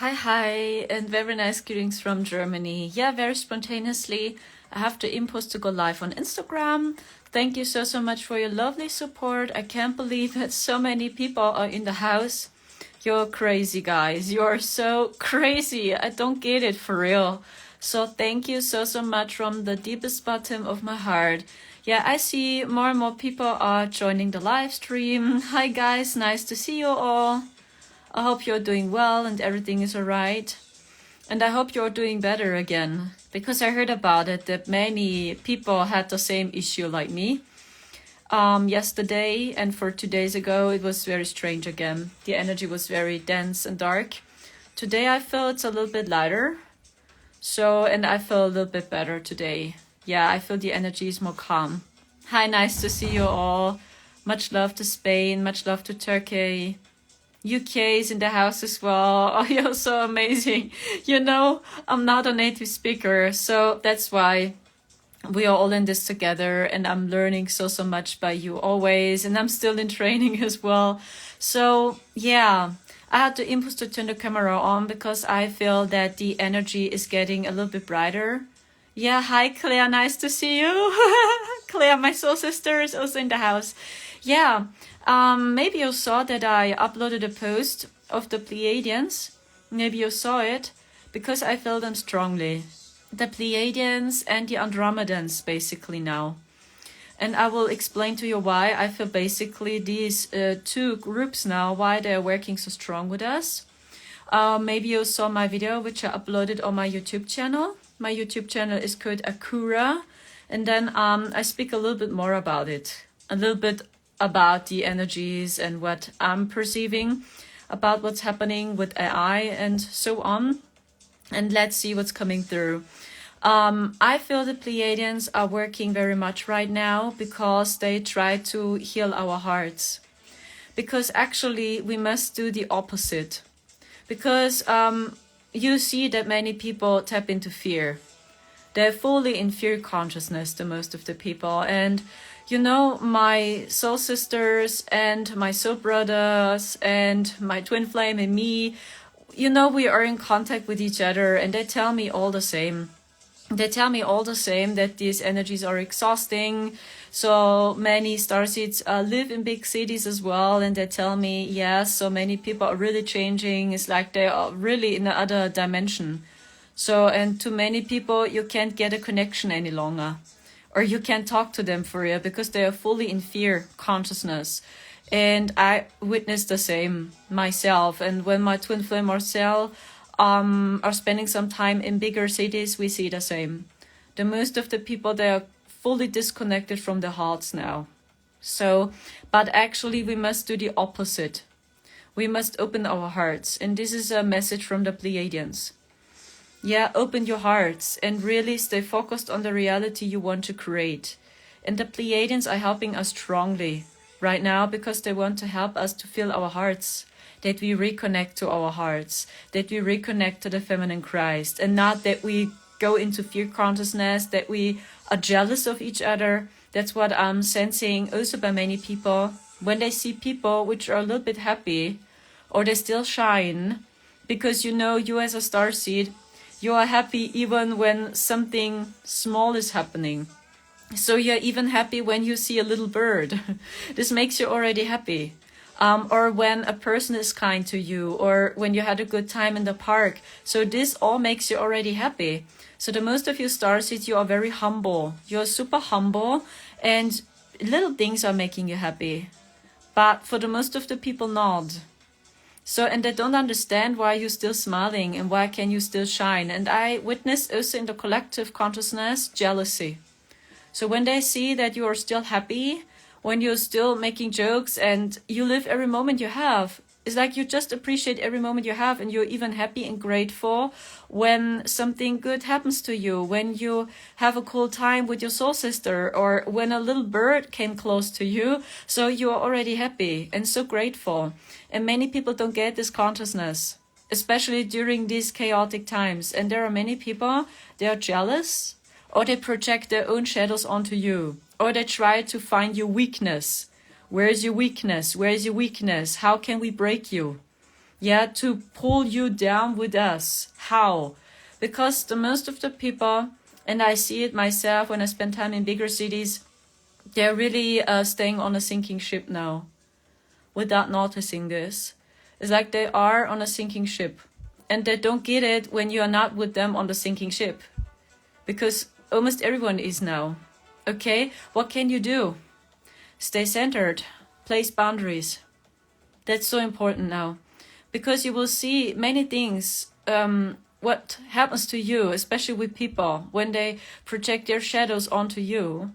Hi, and very nice greetings from Germany. Yeah, very spontaneously, I have the impulse to go live on Instagram. Thank you so much for your lovely support. I can't believe that so many people are in the house. You're crazy, guys. You're so crazy. I don't get it for real. So thank you so much from the deepest bottom of my heart. Yeah, I see more and more people are joining the live stream. Hi, guys. Nice to see you all. I hope you're doing well and everything is alright. And I hope you're doing better again, because I heard about it that many people had the same issue like me. Yesterday and for 2 days ago, it was very strange again. The energy was very dense and dark. Today I feel it's a little bit lighter. And I feel a little bit better today. Yeah, I feel the energy is more calm. Hi, nice to see you all. Much love to Spain, much love to Turkey. UK is in the house as well. Oh, you're so amazing. You know, I'm not a native speaker, so that's why we are all in this together, and I'm learning so much by you always, and I'm still in training as well. So yeah, I had the impulse to turn the camera on because I feel that the energy is getting a little bit brighter. Yeah, hi Claire, nice to see you. Claire, my soul sister, is also in the house. Yeah, maybe you saw that I uploaded a post of the Pleiadians. Maybe you saw it, because I feel them strongly. The Pleiadians and the Andromedans basically now. And I will explain to you why I feel basically these two groups now, why they're working so strong with us. Maybe you saw my video, which I uploaded on my YouTube channel. My YouTube channel is called Akura. And then I speak a little bit more about it. A little bit about the energies and what I'm perceiving about what's happening with AI and so on. And let's see what's coming through. I feel the Pleiadians are working very much right now because they try to heal our hearts. Because actually we must do the opposite. Because you see that many people tap into fear. They're fully in fear consciousness, the most of the people. And you know, my soul sisters and my soul brothers and my twin flame and me, you know, we are in contact with each other, and they tell me all the same. They tell me all the same that these energies are exhausting. So many starseeds live in big cities as well, and they tell me, yes, so many people are really changing. It's like they are really in another dimension. So, and to many people, you can't get a connection any longer. Or you can't talk to them for real because they are fully in fear consciousness. And I witnessed the same myself. And when my twin flame Marcel are spending some time in bigger cities, we see the same. The most of the people, they are fully disconnected from their hearts now. So, but actually we must do the opposite. We must open our hearts. And this is a message from the Pleiadians. Yeah, open your hearts and really stay focused on the reality you want to create. And the Pleiadians are helping us strongly right now because they want to help us to fill our hearts, that we reconnect to our hearts, that we reconnect to the feminine Christ, and not that we go into fear consciousness, that we are jealous of each other. That's what I'm sensing also by many people. When they see people which are a little bit happy, or they still shine, because you know, you as a starseed, you are happy even when something small is happening. So you're even happy when you see a little bird. This makes you already happy. Or when a person is kind to you, or when you had a good time in the park. So this all makes you already happy. So the most of you starseeds, you are very humble. You're super humble, and little things are making you happy. But for the most of the people, not. So, and they don't understand why you're still smiling and why can you still shine. And I witness also in the collective consciousness, jealousy. So when they see that you are still happy, when you're still making jokes and you live every moment you have, it's like you just appreciate every moment you have, and you're even happy and grateful when something good happens to you, when you have a cool time with your soul sister, or when a little bird came close to you. So you are already happy and so grateful. And many people don't get this consciousness, especially during these chaotic times. And there are many people, they are jealous, or they project their own shadows onto you, or they try to find your weakness. Where is your weakness? Where is your weakness? How can we break you? yeah, to pull you down with us. How? Because the most of the people, and I see it myself when I spend time in bigger cities, they're really staying on a sinking ship now without noticing this. It's like they are on a sinking ship and they don't get it when you are not with them on the sinking ship, because almost everyone is now. Okay, what can you do? Stay centered, place boundaries. That's so important now, because you will see many things. What happens to you, especially with people, when they project their shadows onto you,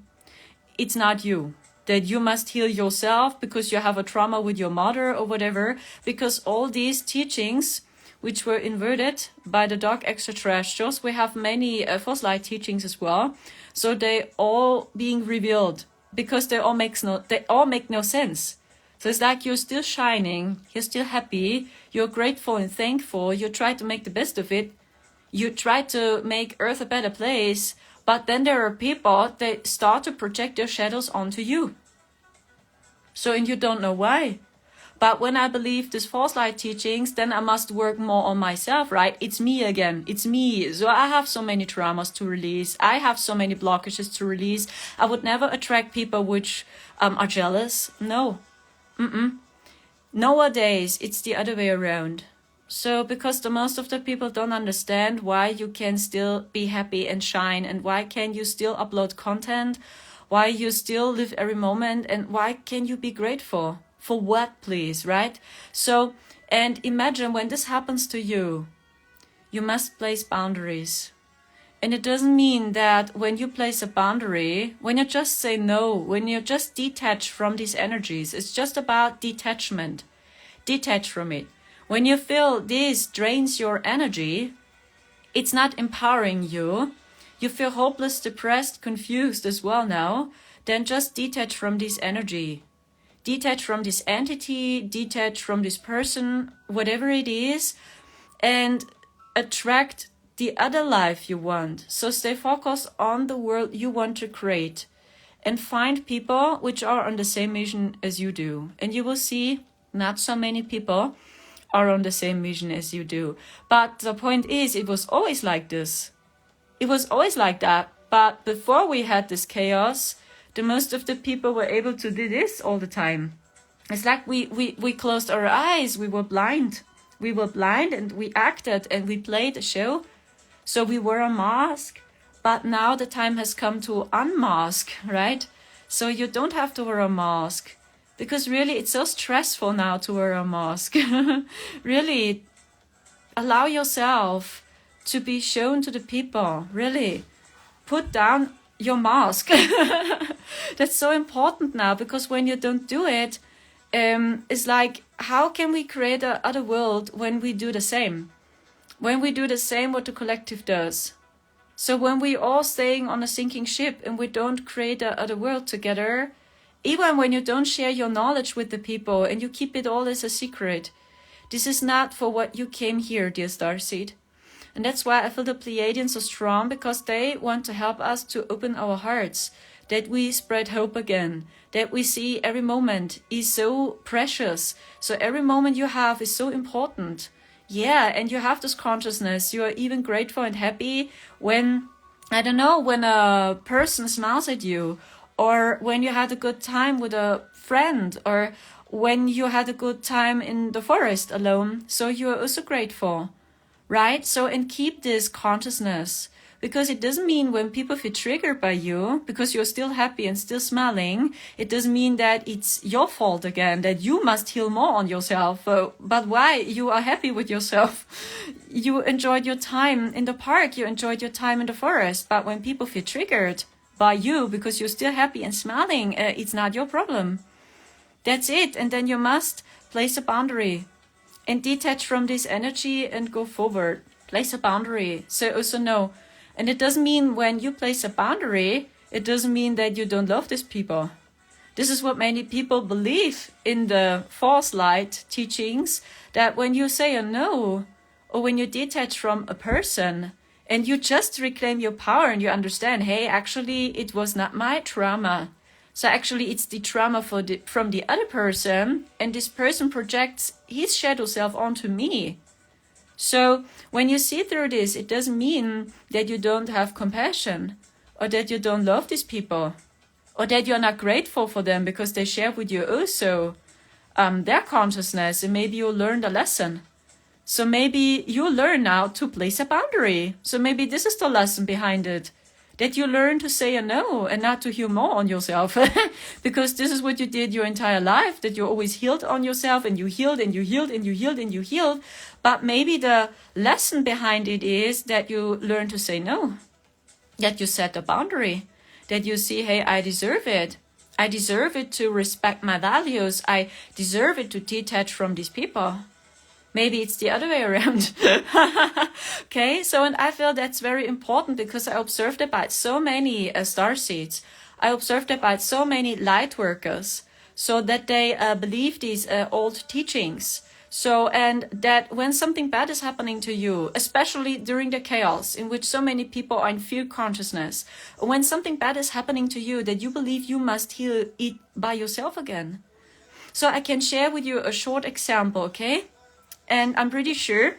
it's not you. That you must heal yourself because you have a trauma with your mother or whatever, because all these teachings, which were inverted by the dark extraterrestrials, we have many false light teachings as well. So they all being revealed because they all make no sense. So it's like you're still shining, you're still happy, you're grateful and thankful, you try to make the best of it, you try to make Earth a better place, but then there are people that start to project their shadows onto you. So, and you don't know why. But when I believe these false light teachings, then I must work more on myself, right? It's me again. It's me. So I have so many traumas to release. I have so many blockages to release. I would never attract people which are jealous. No. Nowadays, it's the other way around. So because the most of the people don't understand why you can still be happy and shine, and why can you still upload content, why you still live every moment, and why can you be grateful? For what, please, right? So, and imagine when this happens to you, you must place boundaries. And it doesn't mean that when you place a boundary, when you just say no, when you just detach from these energies, it's just about detachment. Detach from it. When you feel this drains your energy, it's not empowering you. You feel hopeless, depressed, confused as well now, then just detach from this energy. Detach from this entity, detach from this person, whatever it is, and attract the other life you want. So stay focused on the world you want to create and find people which are on the same mission as you do. And you will see not so many people are on the same mission as you do. But the point is, it was always like this. It was always like that. But before we had this chaos, the most of the people were able to do this all the time. It's like we closed our eyes. We were blind. We were blind and we acted and we played a show. So we wore a mask. But now the time has come to unmask, right? So you don't have to wear a mask. Because really, it's so stressful now to wear a mask. Really, allow yourself to be shown to the people. Really, put down your mask. That's so important now, because when you don't do it, it's like, how can we create a other world when we do the same? When we do the same what the collective does. So when we all staying on a sinking ship and we don't create a other world together, even when you don't share your knowledge with the people and you keep it all as a secret, this is not for what you came here, dear Starseed. And that's why I feel the Pleiadians so strong, because they want to help us to open our hearts, that we spread hope again, that we see every moment is so precious. So every moment you have is so important. Yeah, and you have this consciousness. You are even grateful and happy when, I don't know, when a person smiles at you, or when you had a good time with a friend, or when you had a good time in the forest alone. So you are also grateful, right? So, and keep this consciousness, because it doesn't mean when people feel triggered by you, because you're still happy and still smiling, it doesn't mean that it's your fault again, that you must heal more on yourself. But why? You are happy with yourself. You enjoyed your time in the park. You enjoyed your time in the forest. But when people feel triggered by you because you're still happy and smiling, it's not your problem. That's it. And then you must place a boundary and detach from this energy and go forward. Place a boundary. So also know. And it doesn't mean when you place a boundary, it doesn't mean that you don't love these people. This is what many people believe in the false light teachings, that when you say a no, or when you detach from a person, and you just reclaim your power and you understand, hey, actually, it was not my trauma. So actually it's the trauma from the other person, and this person projects his shadow self onto me. So when you see through this, it doesn't mean that you don't have compassion, or that you don't love these people, or that you're not grateful for them because they share with you also their consciousness, and maybe you learned a lesson. So maybe you learn now to place a boundary. So maybe this is the lesson behind it, that you learn to say a no and not to heal more on yourself. Because this is what you did your entire life, that you always healed on yourself, and you healed and you healed and you healed and you healed. But maybe the lesson behind it is that you learn to say no, that you set a boundary, that you see, hey, I deserve it. I deserve it to respect my values. I deserve it to detach from these people. Maybe it's the other way around. Okay, so, and I feel that's very important, because I observed about so many starseeds. I observed about so many light workers, so that they believe these old teachings. So, and that when something bad is happening to you, especially during the chaos in which so many people are in fear consciousness, when something bad is happening to you, that you believe you must heal it by yourself again. So I can share with you a short example, okay? And I'm pretty sure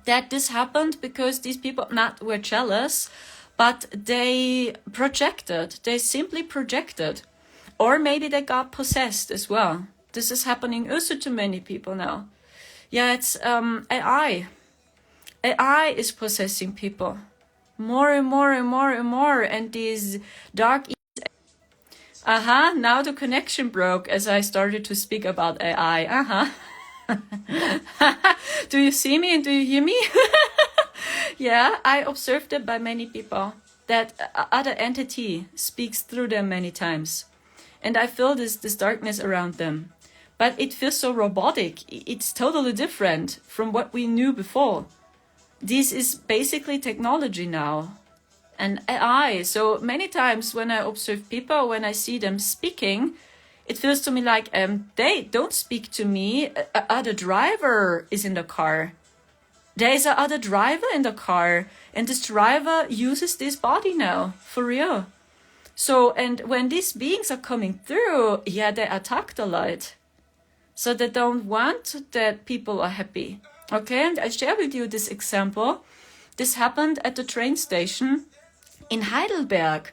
that this happened because these people not were jealous, but they projected. They simply projected. Or maybe they got possessed as well. This is happening also to many people now. Yeah, it's AI. AI is possessing people. More and more and more and more. And these dark... now the connection broke as I started to speak about AI. Do you see me and do you hear me? Yeah, I observed it by many people, that other entity speaks through them many times. And I feel this darkness around them. But it feels so robotic. It's totally different from what we knew before. This is basically technology now. And AI. So many times when I observe people, when I see them speaking, it feels to me like they don't speak to me. Other driver is in the car. There is a other driver in the car, and this driver uses this body now, for real. So, and when these beings are coming through, yeah, they attack the light. So they don't want that people are happy. Okay, and I share with you this example. This happened at the train station in Heidelberg.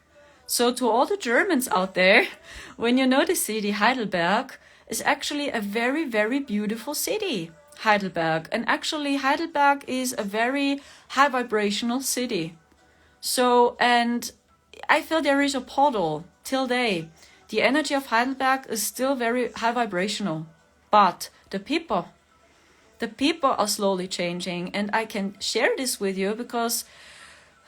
So to all the Germans out there, when you know the city Heidelberg is actually a very, very beautiful city, Heidelberg. And actually Heidelberg is a very high vibrational city. So, and I feel there is a portal till day. The energy of Heidelberg is still very high vibrational. But the people are slowly changing. And I can share this with you because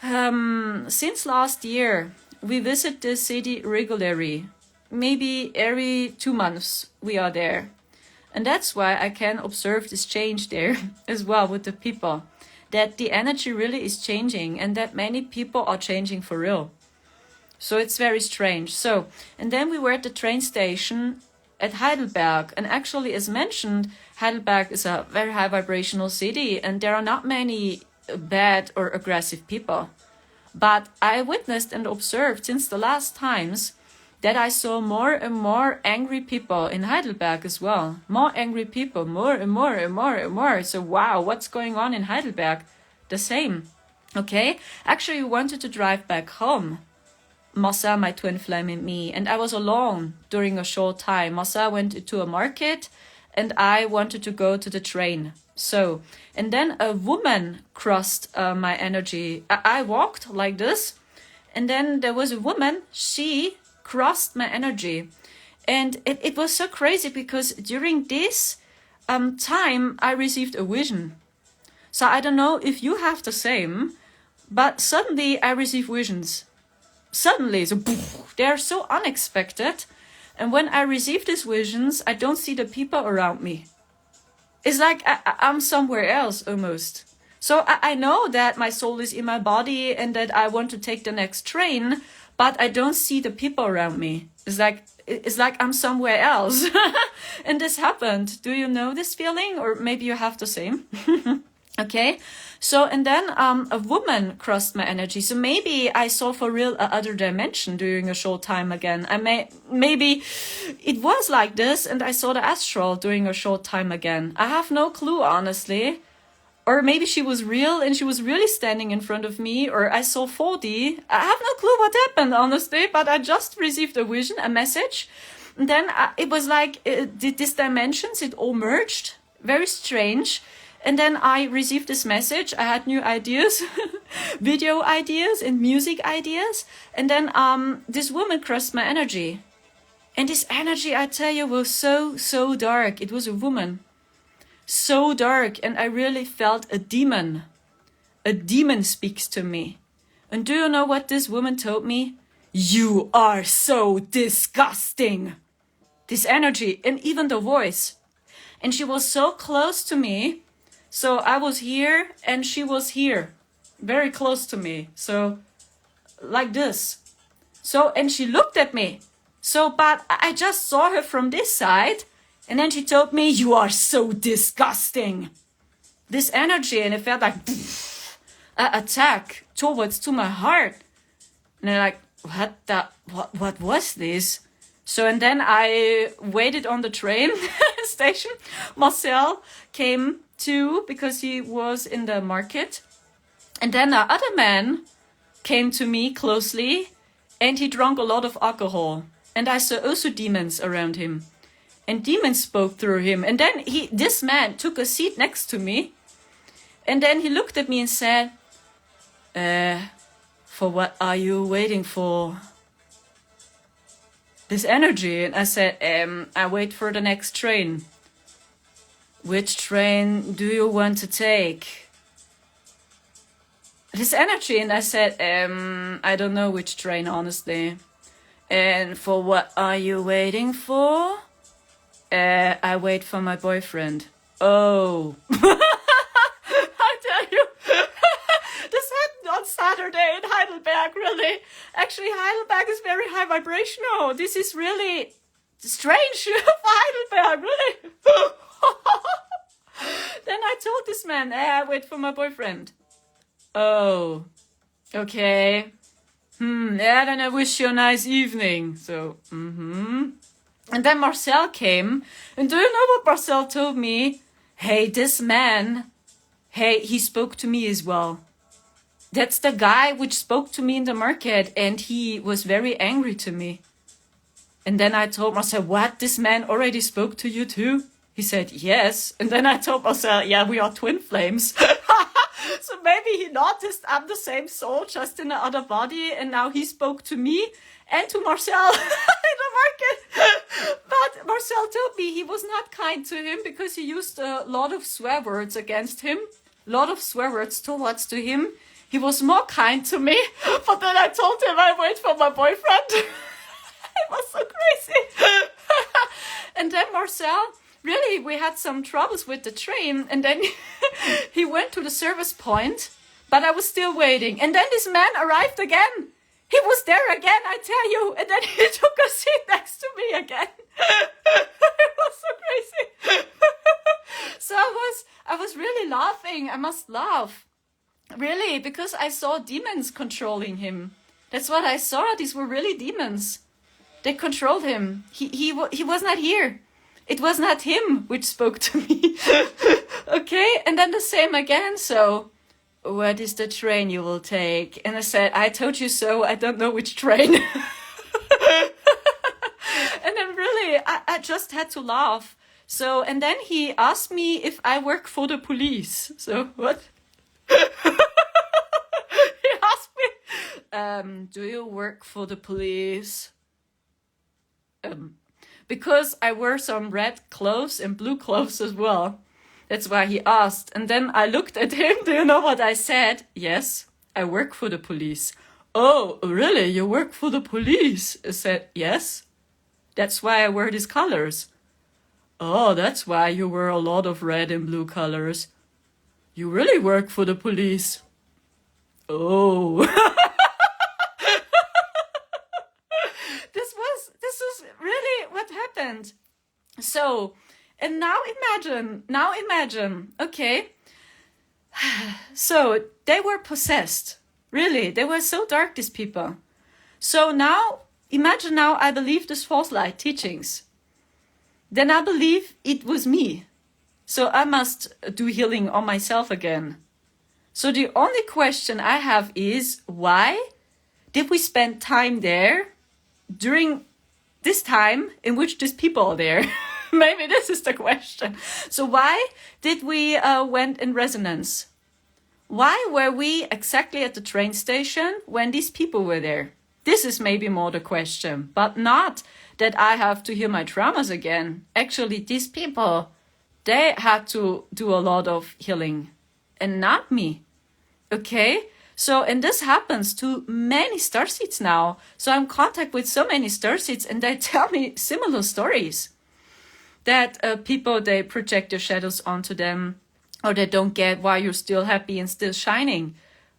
since last year, we visit the city regularly. Maybe every 2 months we are there. And that's why I can observe this change there as well with the people. That the energy really is changing and that many people are changing for real. So it's very strange. So, and then we were at the train station at Heidelberg. And actually, as mentioned, Heidelberg is a very high vibrational city and there are not many bad or aggressive people. But I witnessed and observed since the last times that I saw more and more angry people in Heidelberg as well. More angry people, more and more and more and more. So wow, what's going on in Heidelberg? The same. Okay, actually we wanted to drive back home. Massa, my twin flame and me. And I was alone during a short time. Massa went to a market and I wanted to go to the train. So, and then a woman crossed my energy. I walked like this, and then there was a woman, she crossed my energy. And it was so crazy because during this time, I received a vision. So I don't know if you have the same, but suddenly I receive visions. Suddenly, so they're so unexpected. And when I receive these visions, I don't see the people around me. It's like I'm somewhere else almost. So I know that my soul is in my body and that I want to take the next train, but I don't see the people around me. It's like I'm somewhere else. And this happened. Do you know this feeling? Or maybe you have the same? Okay, so and then a woman crossed my energy. So maybe I saw for real a other dimension during a short time again. Maybe it was like this, and I saw the astral during a short time again. I have no clue, honestly. Or maybe she was real and she was really standing in front of me, or I saw 4D. I have no clue what happened, honestly, but I just received a vision, a message. And then it was like these dimensions, it all merged. Very strange. And then I received this message. I had new ideas, video ideas and music ideas. And then this woman crossed my energy. And this energy, I tell you, was so dark. It was a woman. So dark. And I really felt a demon. A demon speaks to me. And do you know what this woman told me? You are so disgusting. This energy and even the voice. And she was so close to me. So I was here and she was here, very close to me. So like this. So, and she looked at me. So, but I just saw her from this side. And then she told me, you are so disgusting. This energy, and it felt like an attack towards to my heart. And I'm like, what was this? So, and then I waited on the train station. Marcel came too, because he was in the market. And then the other man came to me closely, and he drank a lot of alcohol. And I saw also demons around him. And demons spoke through him. And then this man took a seat next to me. And then he looked at me and said, for what are you waiting for? This energy. And I said, I wait for the next train. Which train do you want to take? This energy. And I said, I don't know which train, honestly. And for what are you waiting for? I wait for my boyfriend. Oh. I tell you. This happened on Saturday in Heidelberg, really. Actually, Heidelberg is very high vibrational. This is really strange for Heidelberg, really. Then I told this man, I wait for my boyfriend. Oh, okay. Yeah, then I wish you a nice evening. So, And then Marcel came. And do you know what Marcel told me? Hey, this man, he spoke to me as well. That's the guy which spoke to me in the market. And he was very angry to me. And then I told Marcel, what? This man already spoke to you too? He said, yes. And then I told Marcel, yeah, we are twin flames. So maybe he noticed I'm the same soul, just in another body. And now he spoke to me and to Marcel in the market. But Marcel told me he was not kind to him because he used a lot of swear words against him. A lot of swear words towards to him. He was more kind to me. But then I told him I wait for my boyfriend. It was so crazy. And then Marcel, really, we had some troubles with the train. And then he went to the service point. But I was still waiting. And then this man arrived again. He was there again, I tell you. And then he took a seat next to me again. It was so crazy. So I was really laughing. I must laugh. Really, because I saw demons controlling him. That's what I saw. These were really demons. They controlled him. He was not here. It was not him which spoke to me. Okay, and then the same again. So, what is the train you will take? And I said, I told you so. I don't know which train. And then really, I just had to laugh. So, and then he asked me if I work for the police. So, what? He asked me, do you work for the police? Because I wear some red clothes and blue clothes as well. That's why he asked. And then I looked at him. Do you know what I said? Yes, I work for the police. Oh, really? You work for the police? I said, yes. That's why I wear these colors. Oh, that's why you wear a lot of red and blue colors. You really work for the police. Oh. This was really what happened. So, and now imagine, okay, So they were possessed. Really, they were so dark, these people. So now, imagine now I believe this false light teachings. Then I believe it was me. So I must do healing on myself again. So the only question I have is, why did we spend time there during this time in which these people are there? Maybe this is the question. So why did we went in resonance? Why were we exactly at the train station when these people were there? This is maybe more the question, but not that I have to heal my traumas again. Actually, these people, they had to do a lot of healing and not me. Okay? So, and this happens to many starseeds now. So I'm in contact with so many starseeds and they tell me similar stories. That people, they project their shadows onto them, or they don't get why you're still happy and still shining.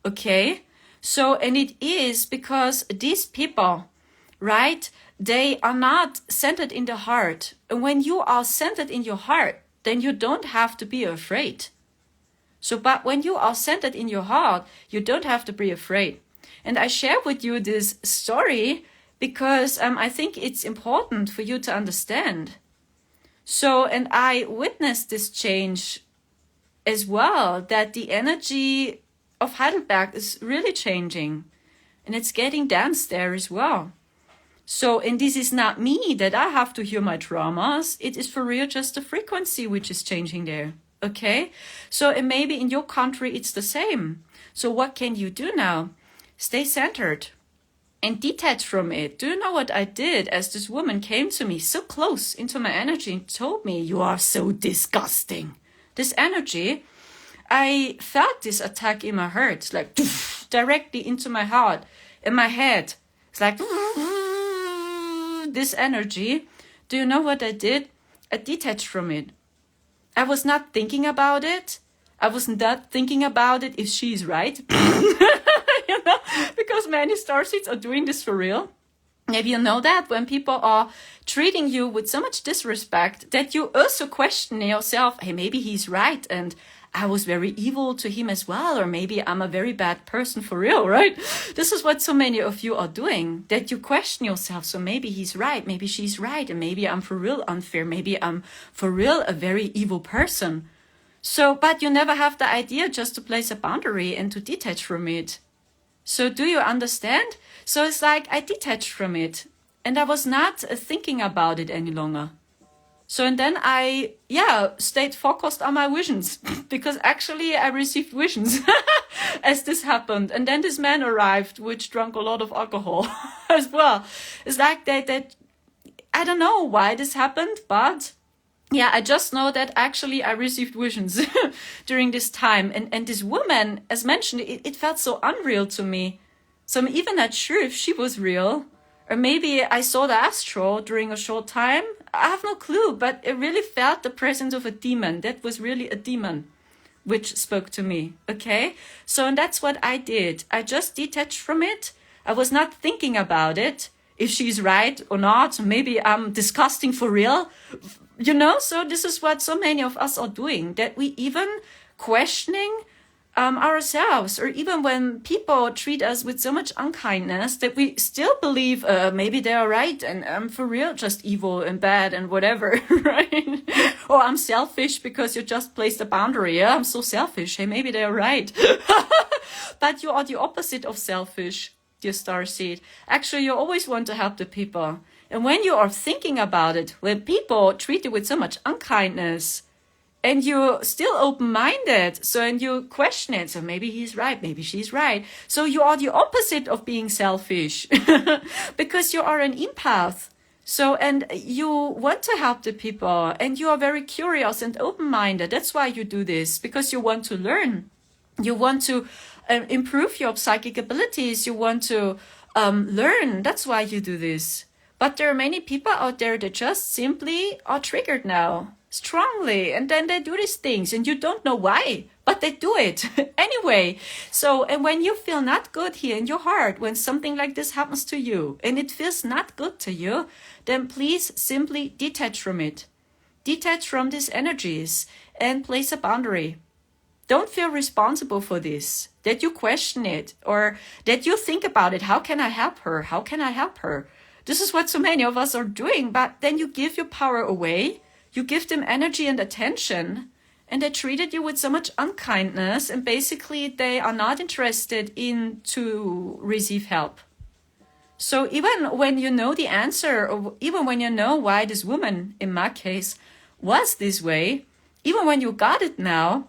Okay? So, and it is because these people, right, they are not centered in the heart. And when you are centered in your heart, then you don't have to be afraid. So, but when you are centered in your heart, you don't have to be afraid. And I share with you this story because I think it's important for you to understand. So, and I witnessed this change as well, that the energy of Heidelberg is really changing. And it's getting dense there as well. So, and this is not me that I have to heal my traumas. It is for real just the frequency which is changing there. Okay? So, and maybe in your country it's the same. So what can you do now? Stay centered and detach from it. Do you know what I did as this woman came to me so close into my energy and told me, you are so disgusting. This energy, I felt this attack in my heart. It's like directly into my heart, in my head. It's like this energy. Do you know what I did? I detached from it. I was not thinking about it. I was not thinking about it if she's right. You know, because many starseeds are doing this for real. Maybe you know that when people are treating you with so much disrespect that you also question yourself, hey, maybe he's right and I was very evil to him as well, or maybe I'm a very bad person for real, right? This is what so many of you are doing, that you question yourself. So maybe he's right, maybe she's right, and maybe I'm for real unfair, maybe I'm for real a very evil person. So, but you never have the idea just to place a boundary and to detach from it. So do you understand? So it's like I detached from it and I was not thinking about it any longer. So, and then I, stayed focused on my visions because actually I received visions as this happened. And then this man arrived, which drank a lot of alcohol as well. It's like that, I don't know why this happened, but yeah, I just know that actually I received visions during this time. And this woman, as mentioned, it felt so unreal to me. So I'm even not sure if she was real. Or maybe I saw the astral during a short time. I have no clue, but it really felt the presence of a demon. That was really a demon which spoke to me, okay? So, and that's what I did. I just detached from it. I was not thinking about it, if she's right or not. Maybe I'm disgusting for real. You know, so this is what so many of us are doing, that we even questioning ourselves, or even when people treat us with so much unkindness that we still believe maybe they are right and I'm for real just evil and bad and whatever, right? Or I'm selfish because you just placed a boundary. Yeah, I'm so selfish. Hey, maybe they're right. But you are the opposite of selfish, dear starseed. Actually, you always want to help the people. And when you are thinking about it, when people treat you with so much unkindness, and you're still open-minded, so, and you question it, so maybe he's right, maybe she's right. So you are the opposite of being selfish, because you are an empath. So, and you want to help the people, and you are very curious and open-minded. That's why you do this, because you want to learn. You want to improve your psychic abilities. You want to learn. That's why you do this. But there are many people out there that just simply are triggered now, strongly, and then they do these things and you don't know why, but they do it anyway. So, and when you feel not good here in your heart, when something like this happens to you and it feels not good to you, then please simply detach from it. Detach from these energies and place a boundary. Don't feel responsible for this, that you question it, or that you think about it. How can I help her? How can I help her? This is what so many of us are doing, but then you give your power away. You give them energy and attention, and they treated you with so much unkindness, and basically they are not interested in to receive help. So even when you know the answer, or even when you know why this woman, in my case, was this way, even when you got it now,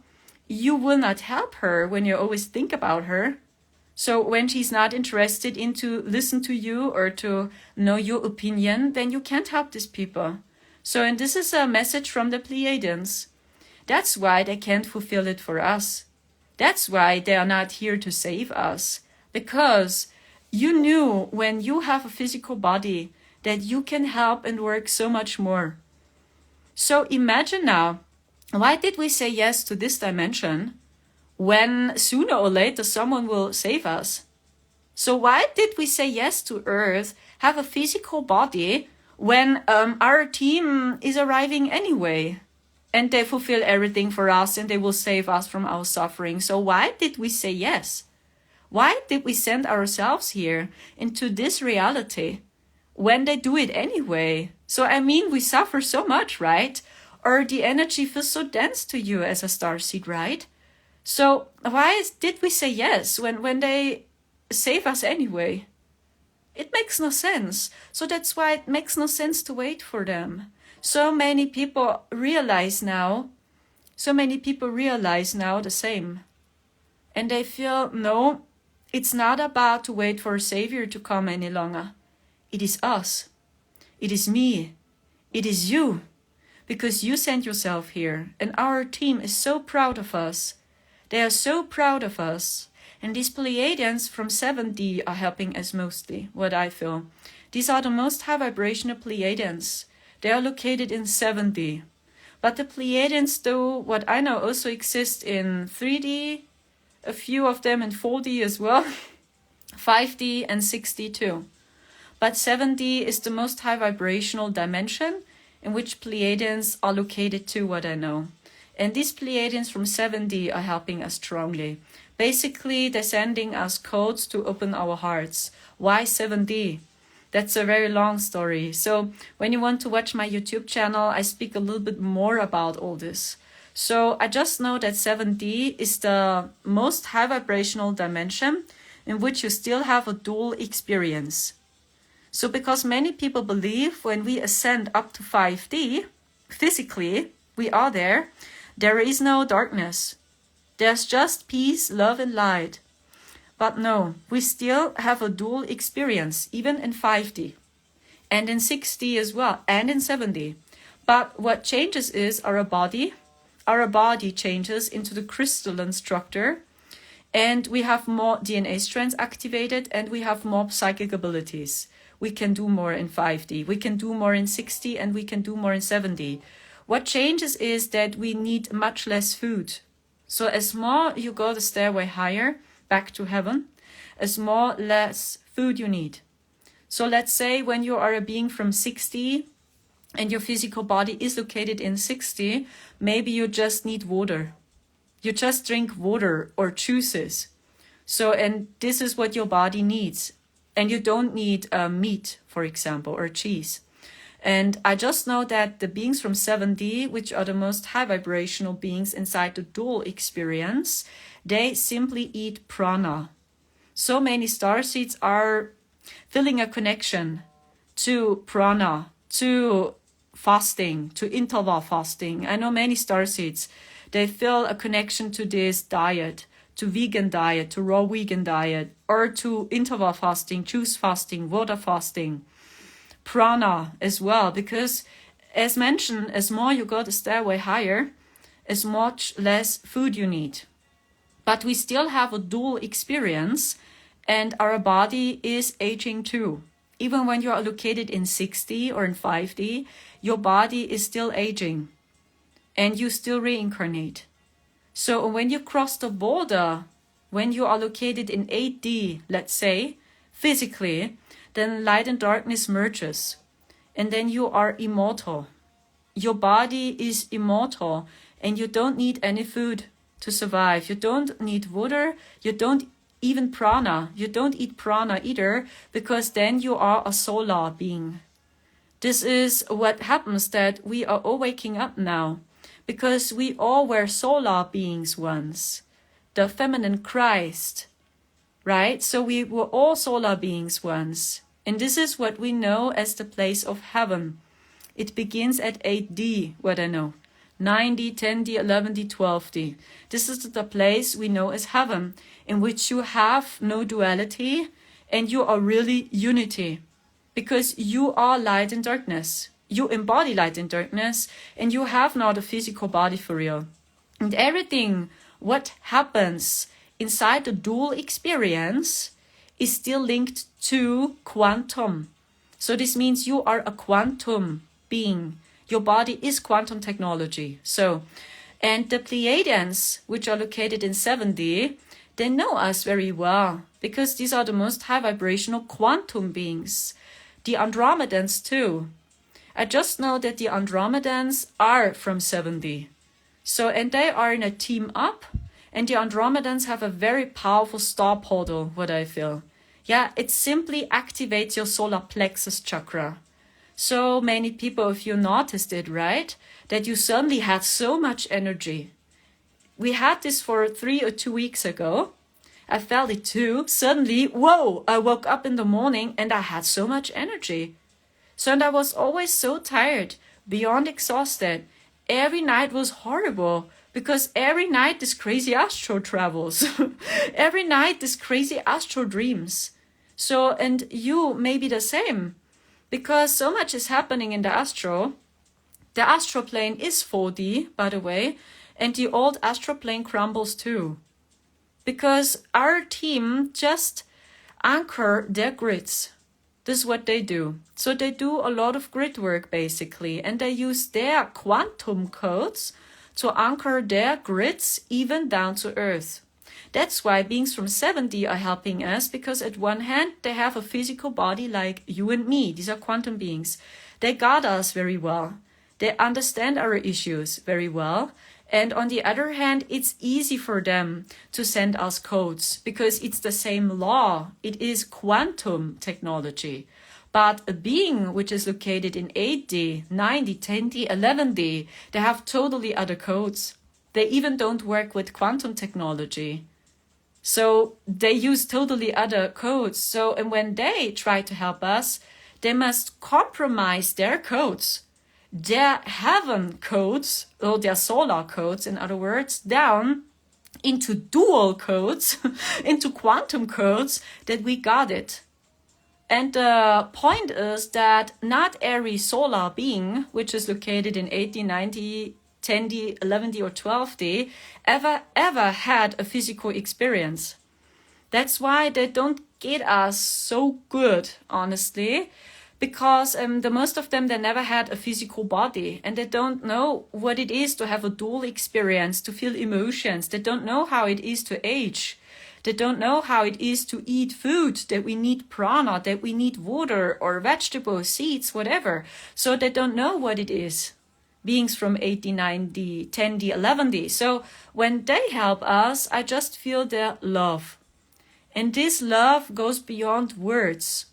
you will not help her when you always think about her. So when she's not interested in to listen to you or to know your opinion, then you can't help these people. So, and this is a message from the Pleiadians. That's why they can't fulfill it for us. That's why they are not here to save us. Because you knew when you have a physical body that you can help and work so much more. So imagine now, why did we say yes to this dimension when sooner or later someone will save us? So why did we say yes to Earth, have a physical body, when our team is arriving anyway? And they fulfill everything for us and they will save us from our suffering. So why did we say yes? Why did we send ourselves here into this reality when they do it anyway? So I mean, we suffer so much, right? Or the energy feels so dense to you as a starseed, right? So why did we say yes when they save us anyway? It makes no sense. So that's why it makes no sense to wait for them. So many people realize now the same. And they feel, no, it's not about to wait for a savior to come any longer. It is us. It is me. It is you. Because you sent yourself here. And our team is so proud of us. They are so proud of us. And these Pleiadians from 7D are helping us mostly, what I feel. These are the most high vibrational Pleiadians. They are located in 7D. But the Pleiadians, though, what I know, also exist in 3D, a few of them in 4D as well, 5D and 6D too. But 7D is the most high vibrational dimension in which Pleiadians are located too, what I know. And these Pleiadians from 7D are helping us strongly. Basically, they're sending us codes to open our hearts. Why 7D? That's a very long story. So when you want to watch my YouTube channel, I speak a little bit more about all this. So I just know that 7D is the most high vibrational dimension in which you still have a dual experience. So because many people believe when we ascend up to 5D, physically, we are there is no darkness. There's just peace, love and light. But no, we still have a dual experience, even in 5D, and in 6D as well, and in 7D. But what changes is our body changes into the crystalline structure, and we have more DNA strands activated, and we have more psychic abilities. We can do more in 5D, we can do more in 6D, and we can do more in 7D. What changes is that we need much less food. So as more you go the stairway higher, back to heaven, as more less food you need. So let's say when you are a being from 6D and your physical body is located in 6D, maybe you just need water. You just drink water or juices. So, and this is what your body needs. And you don't need meat, for example, or cheese. And I just know that the beings from 7D, which are the most high vibrational beings inside the dual experience, they simply eat prana. So many starseeds are feeling a connection to prana, to fasting, to interval fasting. I know many starseeds, they feel a connection to this diet, to vegan diet, to raw vegan diet, or to interval fasting, juice fasting, water fasting, prana as well. Because as mentioned, as more you go the stairway higher, as much less food you need. But we still have a dual experience, and our body is aging too. Even when you are located in 6D or in 5D, your body is still aging and you still reincarnate. So when you cross the border, when you are located in 8D, let's say, physically, then light and darkness merges. And then you are immortal. Your body is immortal and you don't need any food. to survive. You don't need water. You don't even prana. You don't eat prana either, because then you are a solar being. This is what happens, that we are all waking up now, because we all were solar beings once. The feminine Christ, right? So we were all solar beings once. And this is what we know as the place of heaven. It begins at 8D, what I know. 9D, 10D, 11D, 12D. This is the place we know as heaven, in which you have no duality and you are really unity. Because you are light and darkness. You embody light and darkness, and you have not a physical body for real. And everything what happens inside the dual experience is still linked to quantum. So this means you are a quantum being. Your body is quantum technology. So, and the Pleiadians, which are located in 7D, they know us very well, because these are the most high vibrational quantum beings. The Andromedans too. I just know that the Andromedans are from 7D. So, and they are in a team up, and the Andromedans have a very powerful star portal, what I feel. Yeah, it simply activates your solar plexus chakra. So many people, if you noticed it, right, that you suddenly had so much energy. We had this for 3 or 2 weeks ago. I felt it too. Suddenly, whoa, I woke up in the morning and I had so much energy. So, and I was always so tired, beyond exhausted. Every night was horrible, because every night this crazy astral travels. Every night this crazy astral dreams. So, and you may be the same, because so much is happening in the astral. The astral plane is 4D, by the way, and the old astral plane crumbles too. Because our team just anchor their grids. This is what they do. So they do a lot of grid work basically, and they use their quantum codes to anchor their grids even down to Earth. That's why beings from 7D are helping us, because at one hand they have a physical body like you and me. These are quantum beings. They guard us very well. They understand our issues very well. And on the other hand, it's easy for them to send us codes, because it's the same law. It is quantum technology. But a being which is located in 8D, 9D, 10D, 11D, they have totally other codes. They even don't work with quantum technology. So they use totally other codes. So, and when they try to help us, they must compromise their codes, their heaven codes, or their solar codes, in other words, down into dual codes, into quantum codes that we got it. And the point is that not every solar being, which is located in 8D, 9D, 10D, 11D, or 12D, ever had a physical experience. That's why they don't get us so good, honestly, because the most of them, they never had a physical body, and they don't know what it is to have a dual experience, to feel emotions. They don't know how it is to age. They don't know how it is to eat food, that we need prana, that we need water or vegetables, seeds, whatever. So they don't know what it is. Beings from 8D, 9D, 10D, 11D. So when they help us, I just feel their love. And this love goes beyond words.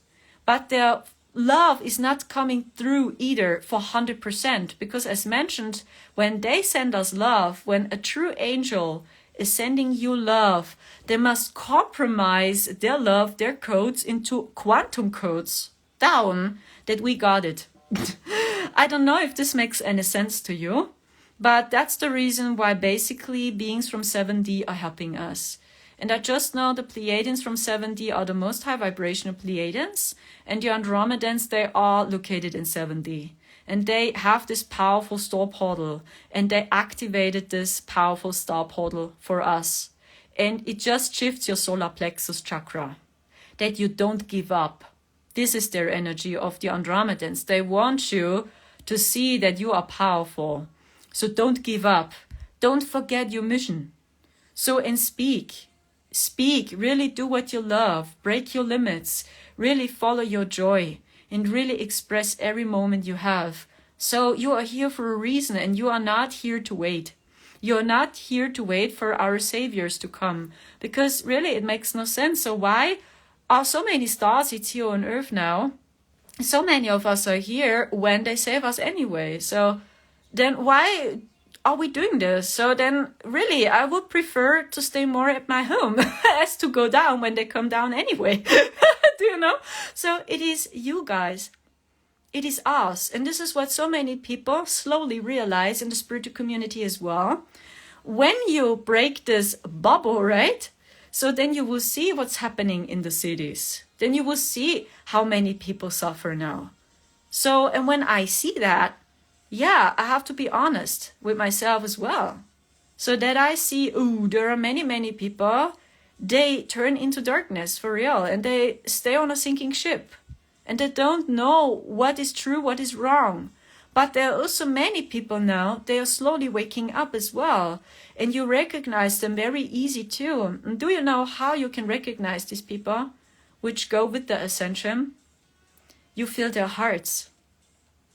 But their love is not coming through either for 100%. Because as mentioned, when they send us love, when a true angel is sending you love, they must compromise their love, their codes, into quantum codes down that we got it. I don't know if this makes any sense to you, but that's the reason why basically beings from 7D are helping us. And I just know the Pleiadians from 7D are the most high vibrational Pleiadians, and the Andromedans, they are located in 7D. And they have this powerful star portal, and they activated this powerful star portal for us. And it just shifts your solar plexus chakra, that you don't give up. This is their energy of the Andromedans. They want you to see that you are powerful. So don't give up. Don't forget your mission. So, and speak. Speak. Really do what you love. Break your limits. Really follow your joy. And really express every moment you have. So you are here for a reason, and you are not here to wait. You're not here to wait for our saviors to come, because really it makes no sense. So why are so many stars it's here on Earth now? So many of us are here when they save us anyway. So then why are we doing this? So then really I would prefer to stay more at my home as to go down when they come down anyway. Do you know? So it is you guys. It is us. And this is what so many people slowly realize in the spiritual community as well. When you break this bubble, right? So then you will see what's happening in the cities. Then you will see how many people suffer now. So, and when I see that, yeah, I have to be honest with myself as well. So that I see, ooh, there are many, many people, they turn into darkness for real, and they stay on a sinking ship. And they don't know what is true, what is wrong. But there are also many people now, they are slowly waking up as well. And you recognize them very easy too. And do you know how you can recognize these people which go with the ascension? You feel their hearts.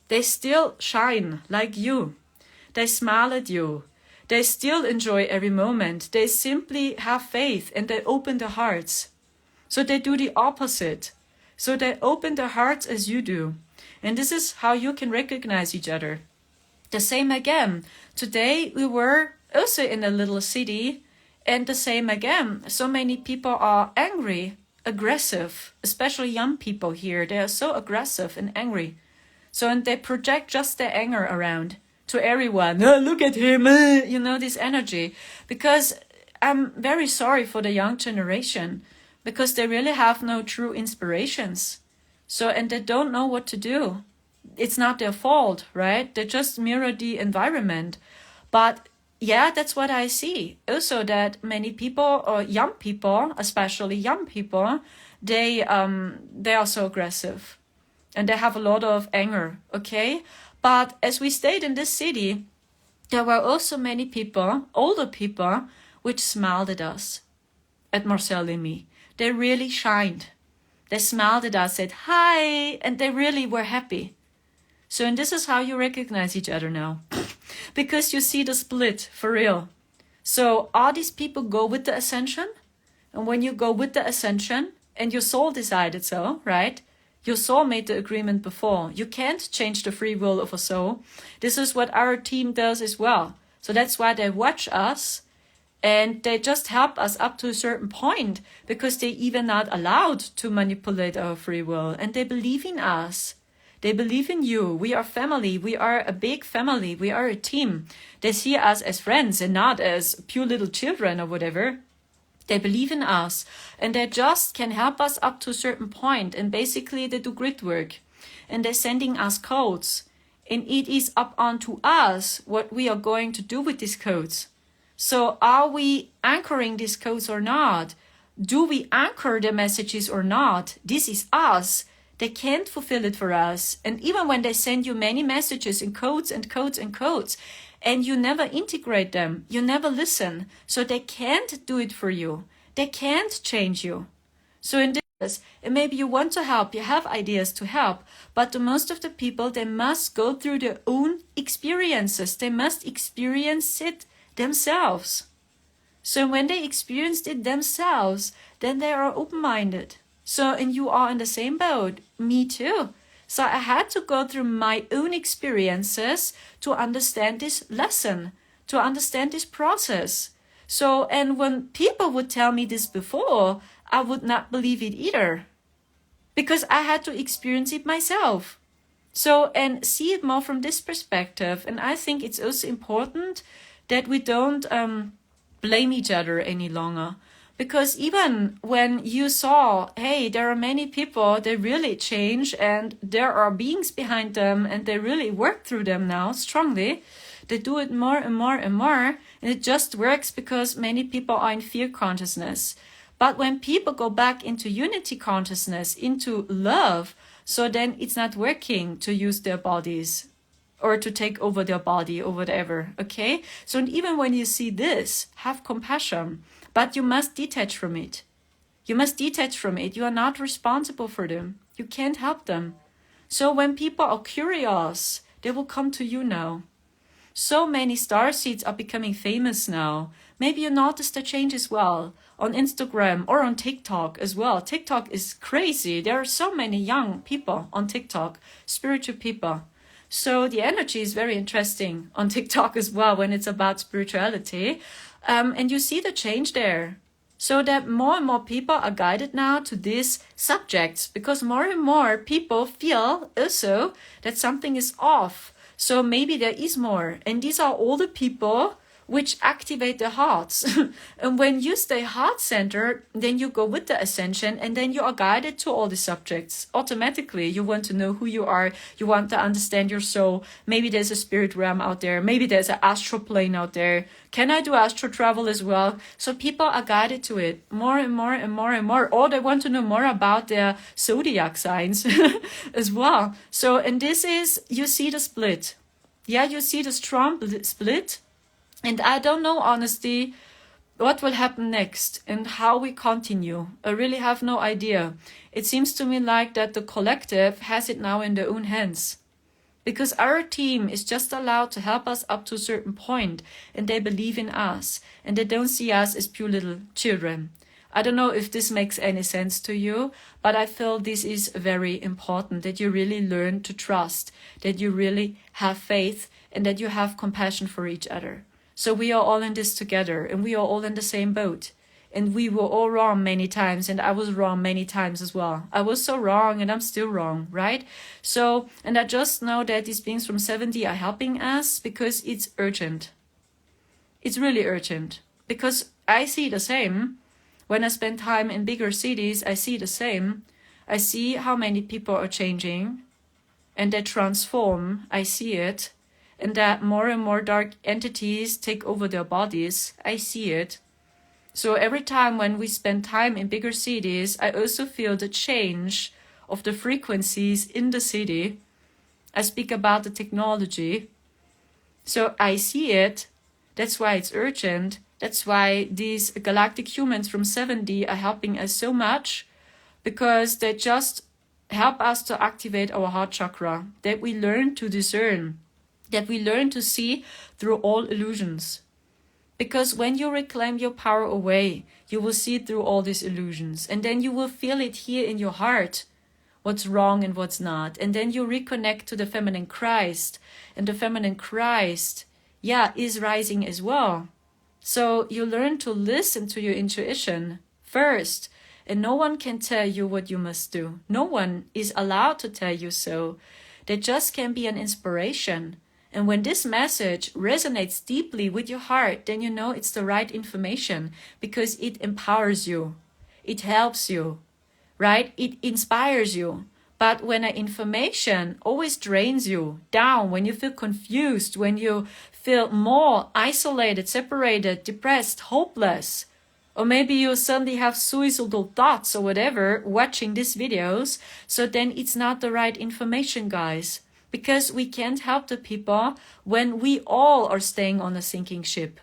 They still shine like you. They smile at you. They still enjoy every moment. They simply have faith and they open their hearts. So they do the opposite. So they open their hearts as you do. And this is how you can recognize each other. The same again. Today we were also in a little city, and the same again. So many people are angry, aggressive, especially young people here. They are so aggressive and angry. So, and they project just their anger around to everyone. Oh, look at him, you know, this energy. Because I'm very sorry for the young generation, because they really have no true inspirations. So, and they don't know what to do. It's not their fault, right? They just mirror the environment. But yeah, that's what I see. Also that many people, or young people, especially young people, they are so aggressive. And they have a lot of anger, okay? But as we stayed in this city, there were also many people, older people, which smiled at us, at Marcel and me. They really shined. They smiled at us, said hi, and they really were happy. So, and this is how you recognize each other now. Because you see the split, for real. So, all these people go with the ascension? And when you go with the ascension, and your soul decided so, right? Your soul made the agreement before. You can't change the free will of a soul. This is what our team does as well. So that's why they watch us and they just help us up to a certain point, because they even not allowed to manipulate our free will. And they believe in us. They believe in you. We are family. We are a big family. We are a team. They see us as friends and not as pure little children or whatever. They believe in us, and they just can help us up to a certain point. And basically they do grid work, and they're sending us codes, and it is up onto us what we are going to do with these codes. So are we anchoring these codes or not? Do we anchor the messages or not? This is us. They can't fulfill it for us. And even when they send you many messages in codes and codes and codes, and you never integrate them, you never listen, so they can't do it for you. They can't change you. So in this, and maybe you want to help, you have ideas to help, but the most of the people, they must go through their own experiences. They must experience it themselves. So when they experienced it themselves, then they are open-minded. So, and you are in the same boat, me too. So I had to go through my own experiences to understand this lesson, to understand this process. So, and when people would tell me this before, I would not believe it either, because I had to experience it myself. So, and see it more from this perspective. And I think it's also important that we don't blame each other any longer. Because even when you saw, hey, there are many people, they really change and there are beings behind them and they really work through them now strongly. They do it more and more and more. And it just works because many people are in fear consciousness. But when people go back into unity consciousness, into love, so then it's not working to use their bodies or to take over their body or whatever, okay? So even when you see this, have compassion. But you must detach from it. You must detach from it. You are not responsible for them. You can't help them. So when people are curious, they will come to you now. So many starseeds are becoming famous now. Maybe you noticed the change as well on Instagram or on TikTok as well. TikTok is crazy. There are so many young people on TikTok, spiritual people. So the energy is very interesting on TikTok as well when it's about spirituality. And you see the change there. So that more and more people are guided now to these subjects because more and more people feel also that something is off. So maybe there is more. And these are all the people which activate their hearts. And when you stay heart-centered, then you go with the ascension and then you are guided to all the subjects. Automatically, you want to know who you are. You want to understand your soul. Maybe there's a spirit realm out there. Maybe there's an astral plane out there. Can I do astral travel as well? So people are guided to it more and more and more and more. Or they want to know more about their zodiac signs as well. So, and this is, you see the split. Yeah, you see the strong split. And I don't know, honestly, what will happen next and how we continue. I really have no idea. It seems to me like that the collective has it now in their own hands. Because our team is just allowed to help us up to a certain point, and they believe in us, and they don't see us as pure little children. I don't know if this makes any sense to you, but I feel this is very important, that you really learn to trust, that you really have faith, and that you have compassion for each other. So we are all in this together, and we are all in the same boat. And we were all wrong many times, and I was wrong many times as well. I was so wrong, and I'm still wrong, right? So, and I just know that these beings from 7D are helping us because it's urgent. It's really urgent. Because I see the same. When I spend time in bigger cities, I see the same. I see how many people are changing, and they transform. I see it. And that more and more dark entities take over their bodies. I see it. So every time when we spend time in bigger cities, I also feel the change of the frequencies in the city. I speak about the technology. So I see it. That's why it's urgent. That's why these galactic humans from 7D are helping us so much, because they just help us to activate our heart chakra, that we learn to discern, that we learn to see through all illusions. Because when you reclaim your power away, you will see through all these illusions. And then you will feel it here in your heart, what's wrong and what's not. And then you reconnect to the feminine Christ. And the feminine Christ, is rising as well. So you learn to listen to your intuition first. And no one can tell you what you must do. No one is allowed to tell you so. They just can be an inspiration. And when this message resonates deeply with your heart, then you know it's the right information, because it empowers you. It helps you, right? It inspires you. But when an information always drains you down, when you feel confused, when you feel more isolated, separated, depressed, hopeless, or maybe you suddenly have suicidal thoughts or whatever watching these videos, so then it's not the right information, guys. Because we can't help the people when we all are staying on a sinking ship.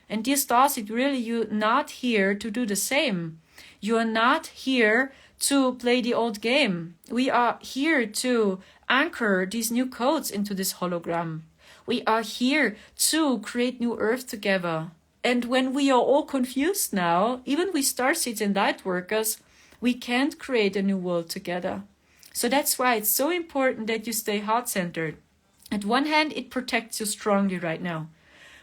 And dear stars, you're not here to do the same. You are not here to play the old game. We are here to anchor these new codes into this hologram. We are here to create new earth together. And when we are all confused now, even we starseeds and light workers, we can't create a new world together. So that's why it's so important that you stay heart-centered. At one hand, it protects you strongly right now,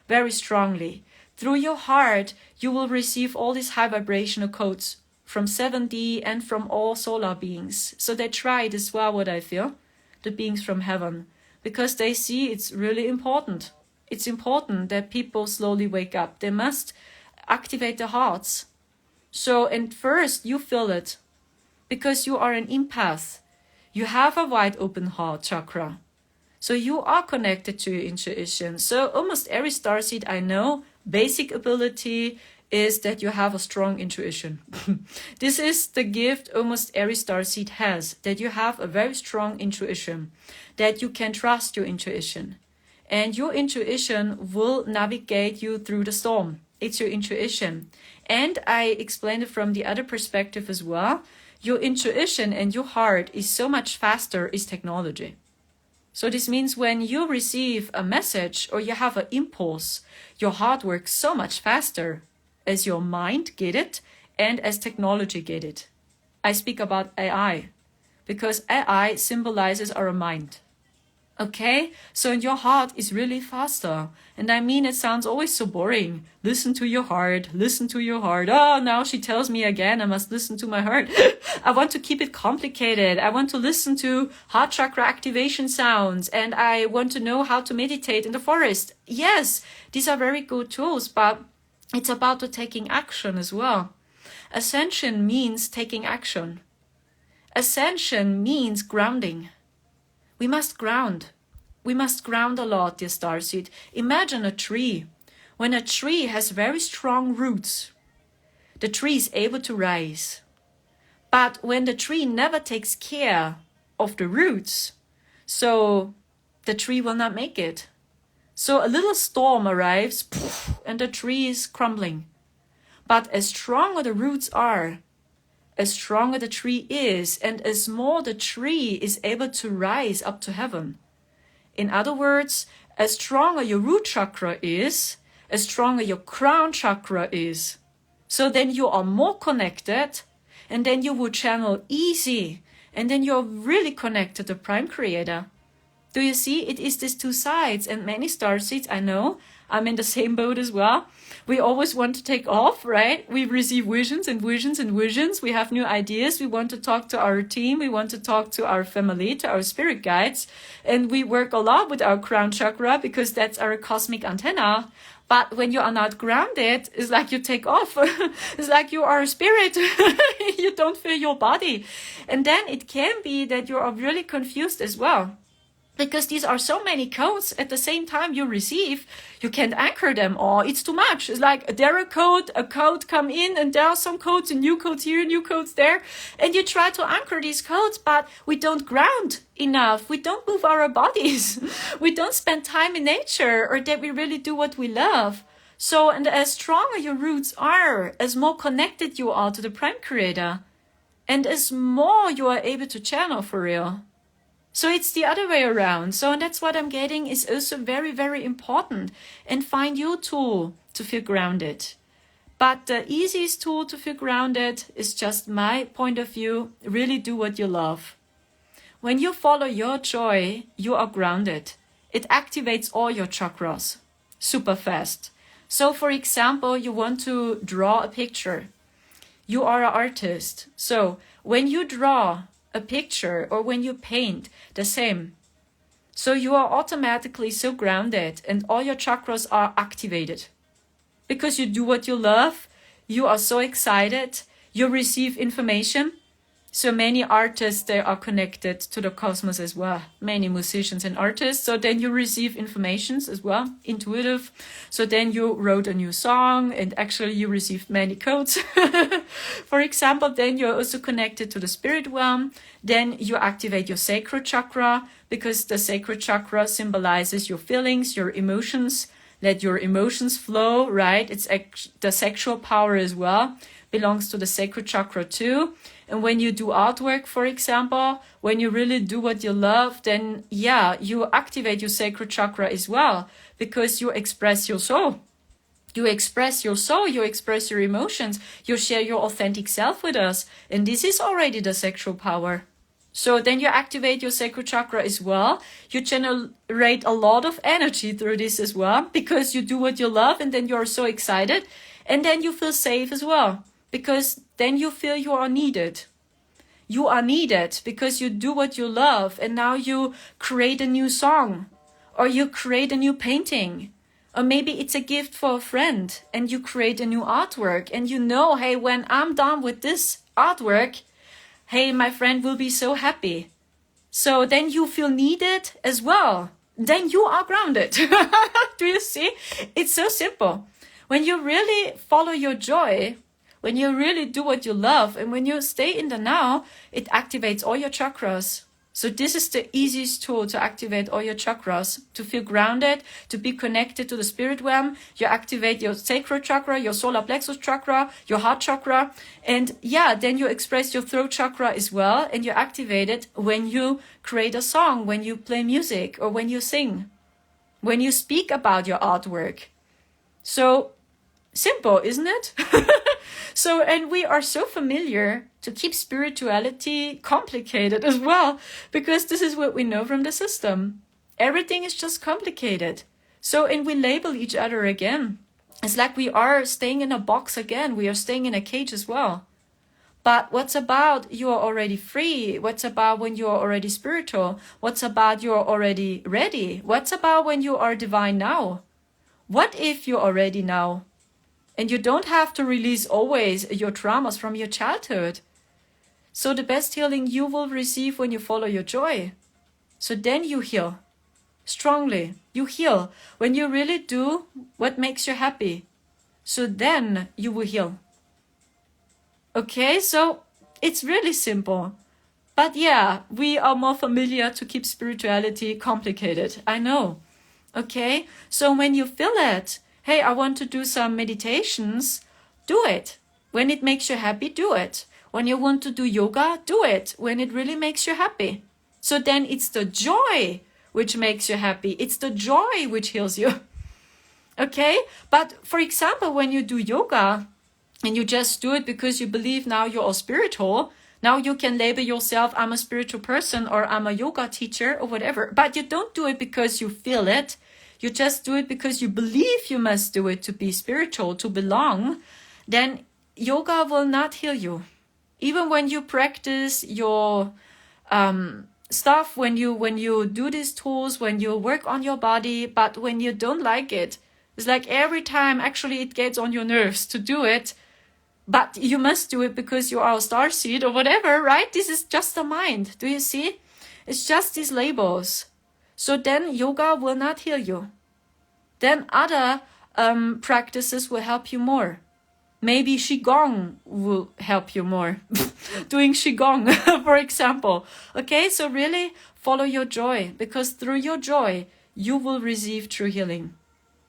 very strongly. Through your heart, you will receive all these high vibrational codes from 7D and from all solar beings. So they try it as well, what I feel, the beings from heaven, because they see it's really important. It's important that people slowly wake up. They must activate their hearts. So, and first, you feel it, because you are an empath. You have a wide open heart chakra. So you are connected to your intuition. So almost every starseed I know, basic ability is that you have a strong intuition. This is the gift almost every starseed has, that you have a very strong intuition, that you can trust your intuition. And your intuition will navigate you through the storm. It's your intuition. And I explained it from the other perspective as well. Your intuition and your heart is so much faster is technology. So this means when you receive a message or you have an impulse, your heart works so much faster as your mind get it and as technology get it. I speak about AI because AI symbolizes our mind. Okay, so your heart is really faster. And I mean, it sounds always so boring. Listen to your heart, listen to your heart. Oh, now she tells me again, I must listen to my heart. I want to keep it complicated. I want to listen to heart chakra activation sounds. And I want to know how to meditate in the forest. Yes, these are very good tools, but it's about the taking action as well. Ascension means taking action. Ascension means grounding. We must ground. We must ground a lot, dear starseed. Imagine a tree. When a tree has very strong roots, the tree is able to rise. But when the tree never takes care of the roots, so the tree will not make it. So a little storm arrives, and the tree is crumbling. But as stronger the roots are, as stronger the tree is, and as more the tree is able to rise up to heaven. In other words, as stronger your root chakra is, as stronger your crown chakra is. So then you are more connected, and then you will channel easy, and then you're really connected to the Prime Creator. Do you see? It is these two sides, and many starseeds, I know, I'm in the same boat as well. We always want to take off, right? We receive visions and visions and visions. We have new ideas. We want to talk to our team. We want to talk to our family, to our spirit guides. And we work a lot with our crown chakra because that's our cosmic antenna. But when you are not grounded, it's like you take off. It's like you are a spirit. You don't feel your body. And then it can be that you are really confused as well. Because these are so many codes at the same time you receive, you can't anchor them all. It's too much. It's like there a code come in, and there are some codes, and new codes here, new codes there. And you try to anchor these codes, but we don't ground enough. We don't move our bodies. We don't spend time in nature, or that we really do what we love. So, and as stronger your roots are, as more connected you are to the Prime Creator, and as more you are able to channel for real. So it's the other way around. So and that's what I'm getting is also very, very important. And find your tool to feel grounded. But the easiest tool to feel grounded is just my point of view. Really do what you love. When you follow your joy, you are grounded. It activates all your chakras super fast. So for example, you want to draw a picture. You are an artist. So when you draw a picture or when you paint, the same. So you are automatically so grounded and all your chakras are activated. Because you do what you love, you are so excited, you receive information. So many artists, they are connected to the cosmos as well. Many musicians and artists. So then you receive informations as well, intuitive. So then you wrote a new song and actually you received many codes. For example, then you're also connected to the spirit realm. Then you activate your sacral chakra because the sacral chakra symbolizes your feelings, your emotions. Let your emotions flow, right? It's the sexual power as well. Belongs to the sacral chakra too. And when you do artwork, for example, when you really do what you love, then yeah, you activate your sacral chakra as well because you express your soul. You express your soul, you express your emotions, you share your authentic self with us. And this is already the sexual power. So then you activate your sacral chakra as well. You generate a lot of energy through this as well because you do what you love and then you're so excited. And then you feel safe as well. Because then you feel you are needed. You are needed because you do what you love and now you create a new song or you create a new painting. Or maybe it's a gift for a friend and you create a new artwork and you know, hey, when I'm done with this artwork, hey, my friend will be so happy. So then you feel needed as well. Then you are grounded. Do you see? It's so simple. When you really follow your joy, when you really do what you love and when you stay in the now, it activates all your chakras. So this is the easiest tool to activate all your chakras, to feel grounded, to be connected to the spirit realm. You activate your sacral chakra, your solar plexus chakra, your heart chakra. And yeah, then you express your throat chakra as well. And you activate it when you create a song, when you play music, or when you sing, when you speak about your artwork. So simple, isn't it? So, and we are so familiar to keep spirituality complicated as well, because this is what we know from the system. Everything is just complicated. So, and we label each other again. It's like we are staying in a box again. We are staying in a cage as well. But what's about you are already free? What's about when you are already spiritual? What's about you are already ready? What's about when you are divine now? What if you're already now? And you don't have to release always your traumas from your childhood. So the best healing you will receive when you follow your joy. So then you heal strongly. You heal when you really do what makes you happy. So then you will heal. Okay, so it's really simple. But yeah, we are more familiar to keep spirituality complicated. I know. Okay, so when you feel it, hey, I want to do some meditations, do it. When it makes you happy, do it. When you want to do yoga, do it. When it really makes you happy. So then it's the joy which makes you happy. It's the joy which heals you. Okay? But for example, when you do yoga and you just do it because you believe now you're all spiritual, now you can label yourself, I'm a spiritual person or I'm a yoga teacher or whatever. But you don't do it because you feel it. You just do it because you believe you must do it to be spiritual, to belong. Then yoga will not heal you. Even when you practice your stuff, when you do these tools, when you work on your body, but when you don't like it, it's like every time actually it gets on your nerves to do it, but you must do it because you are a starseed or whatever, right? This is just the mind. Do you see? It's just these labels. So then yoga will not heal you. Then other practices will help you more. Maybe Qigong will help you more. Doing Qigong, for example. Okay, so really follow your joy, because through your joy, you will receive true healing.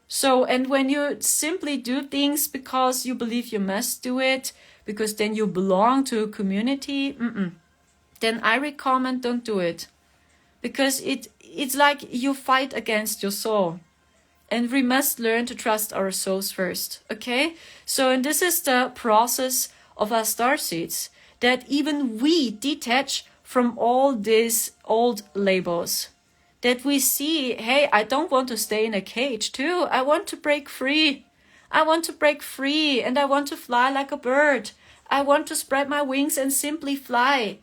So, and when you simply do things because you believe you must do it, because then you belong to a community, then I recommend don't do it. Because it's like you fight against your soul. And we must learn to trust our souls first, okay? So, and this is the process of our starseeds, that even we detach from all these old labels. That we see, hey, I don't want to stay in a cage too. I want to break free. I want to break free and I want to fly like a bird. I want to spread my wings and simply fly.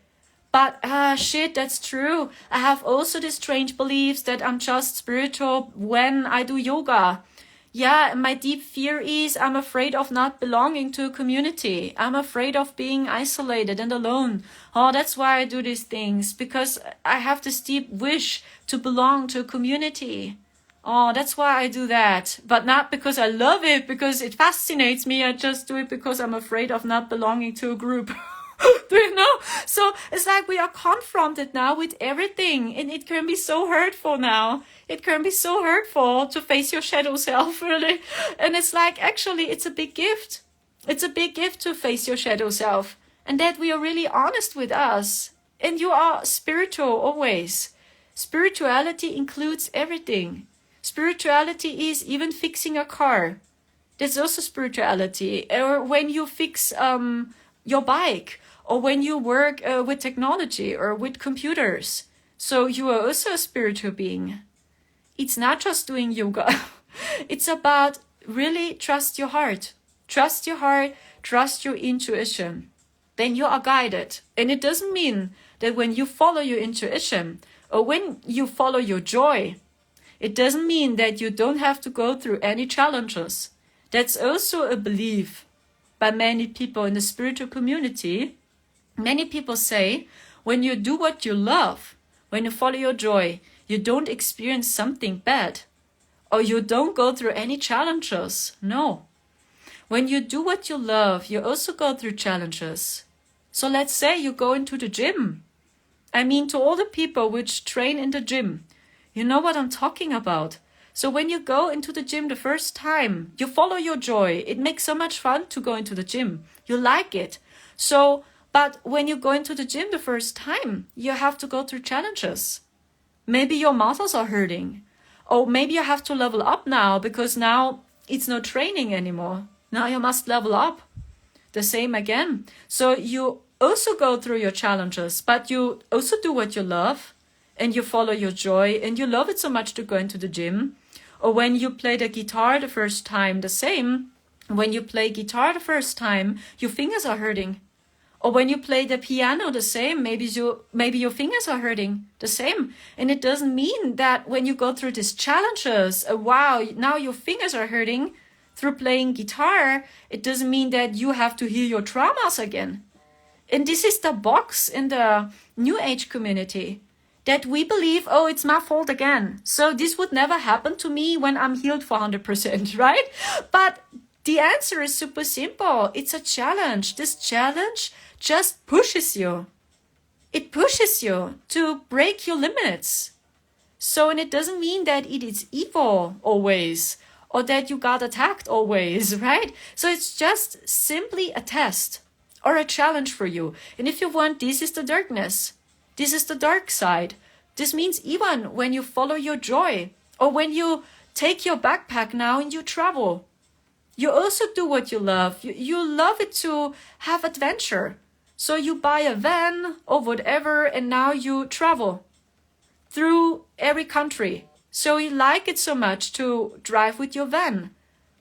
But shit, that's true. I have also these strange beliefs that I'm just spiritual when I do yoga. Yeah, my deep fear is I'm afraid of not belonging to a community. I'm afraid of being isolated and alone. Oh, that's why I do these things, because I have this deep wish to belong to a community. Oh, that's why I do that. But not because I love it, because it fascinates me. I just do it because I'm afraid of not belonging to a group. Do you know? So it's like we are confronted now with everything, and it can be so hurtful now. It can be so hurtful to face your shadow self, really. And it's like, actually, it's a big gift. It's a big gift to face your shadow self, and that we are really honest with us. And you are spiritual always. Spirituality includes everything. Spirituality is even fixing a car. That's also spirituality. Or when you fix your bike, or when you work with technology or with computers. So you are also a spiritual being. It's not just doing yoga. It's about really trust your heart. Trust your heart, trust your intuition. Then you are guided. And it doesn't mean that when you follow your intuition or when you follow your joy, it doesn't mean that you don't have to go through any challenges. That's also a belief by many people in the spiritual community. Many people say, when you do what you love, when you follow your joy, you don't experience something bad, or you don't go through any challenges. No. When you do what you love, you also go through challenges. So let's say you go into the gym, I mean, to all the people which train in the gym, you know what I'm talking about. So when you go into the gym the first time, you follow your joy. It makes so much fun to go into the gym. You like it. So, but when you go into the gym the first time, you have to go through challenges. Maybe your muscles are hurting. Or maybe you have to level up now because now it's no training anymore. Now you must level up. The same again. So you also go through your challenges, but you also do what you love and you follow your joy and you love it so much to go into the gym. Or when you play the guitar the first time, the same. When you play guitar the first time, your fingers are hurting. Or when you play the piano, the same. Maybe your fingers are hurting, the same. And it doesn't mean that when you go through these challenges, wow, now your fingers are hurting through playing guitar, it doesn't mean that you have to heal your traumas again. And this is the box in the New Age community, that we believe, oh, it's my fault again. So this would never happen to me when I'm healed for 100%, right? But the answer is super simple. It's a challenge. This challenge just pushes you. It pushes you to break your limits. So, and it doesn't mean that it is evil always, or that you got attacked always, right? So it's just simply a test or a challenge for you. And if you want, this is the darkness. This is the dark side. This means even when you follow your joy, or when you take your backpack now and you travel, you also do what you love. You love it to have adventure. So you buy a van or whatever, and now you travel through every country. So you like it so much to drive with your van.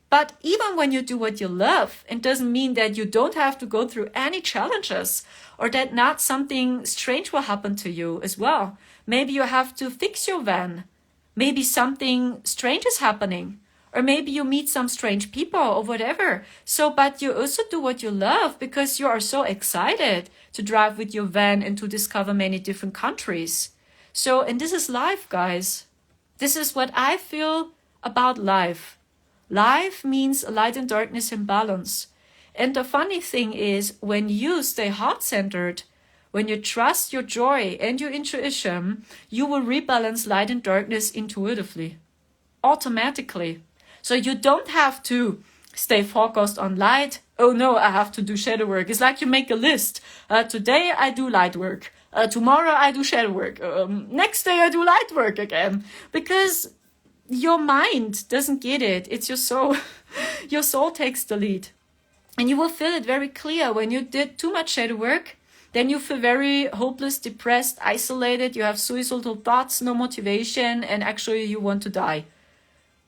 But even when you do what you love, it doesn't mean that you don't have to go through any challenges, or that not something strange will happen to you as well. Maybe you have to fix your van. Maybe something strange is happening. Or maybe you meet some strange people or whatever. So, but you also do what you love because you are so excited to drive with your van and to discover many different countries. So, and this is life, guys. This is what I feel about life. Life means light and darkness in balance. And the funny thing is, when you stay heart-centered, when you trust your joy and your intuition, you will rebalance light and darkness intuitively, automatically. So you don't have to stay focused on light. Oh no, I have to do shadow work. It's like you make a list. Today I do light work. Tomorrow I do shadow work. Next day I do light work again. Because your mind doesn't get it. It's your soul. Your soul takes the lead. And you will feel it very clear when you did too much shadow work. Then you feel very hopeless, depressed, isolated. You have suicidal thoughts, no motivation, and actually you want to die.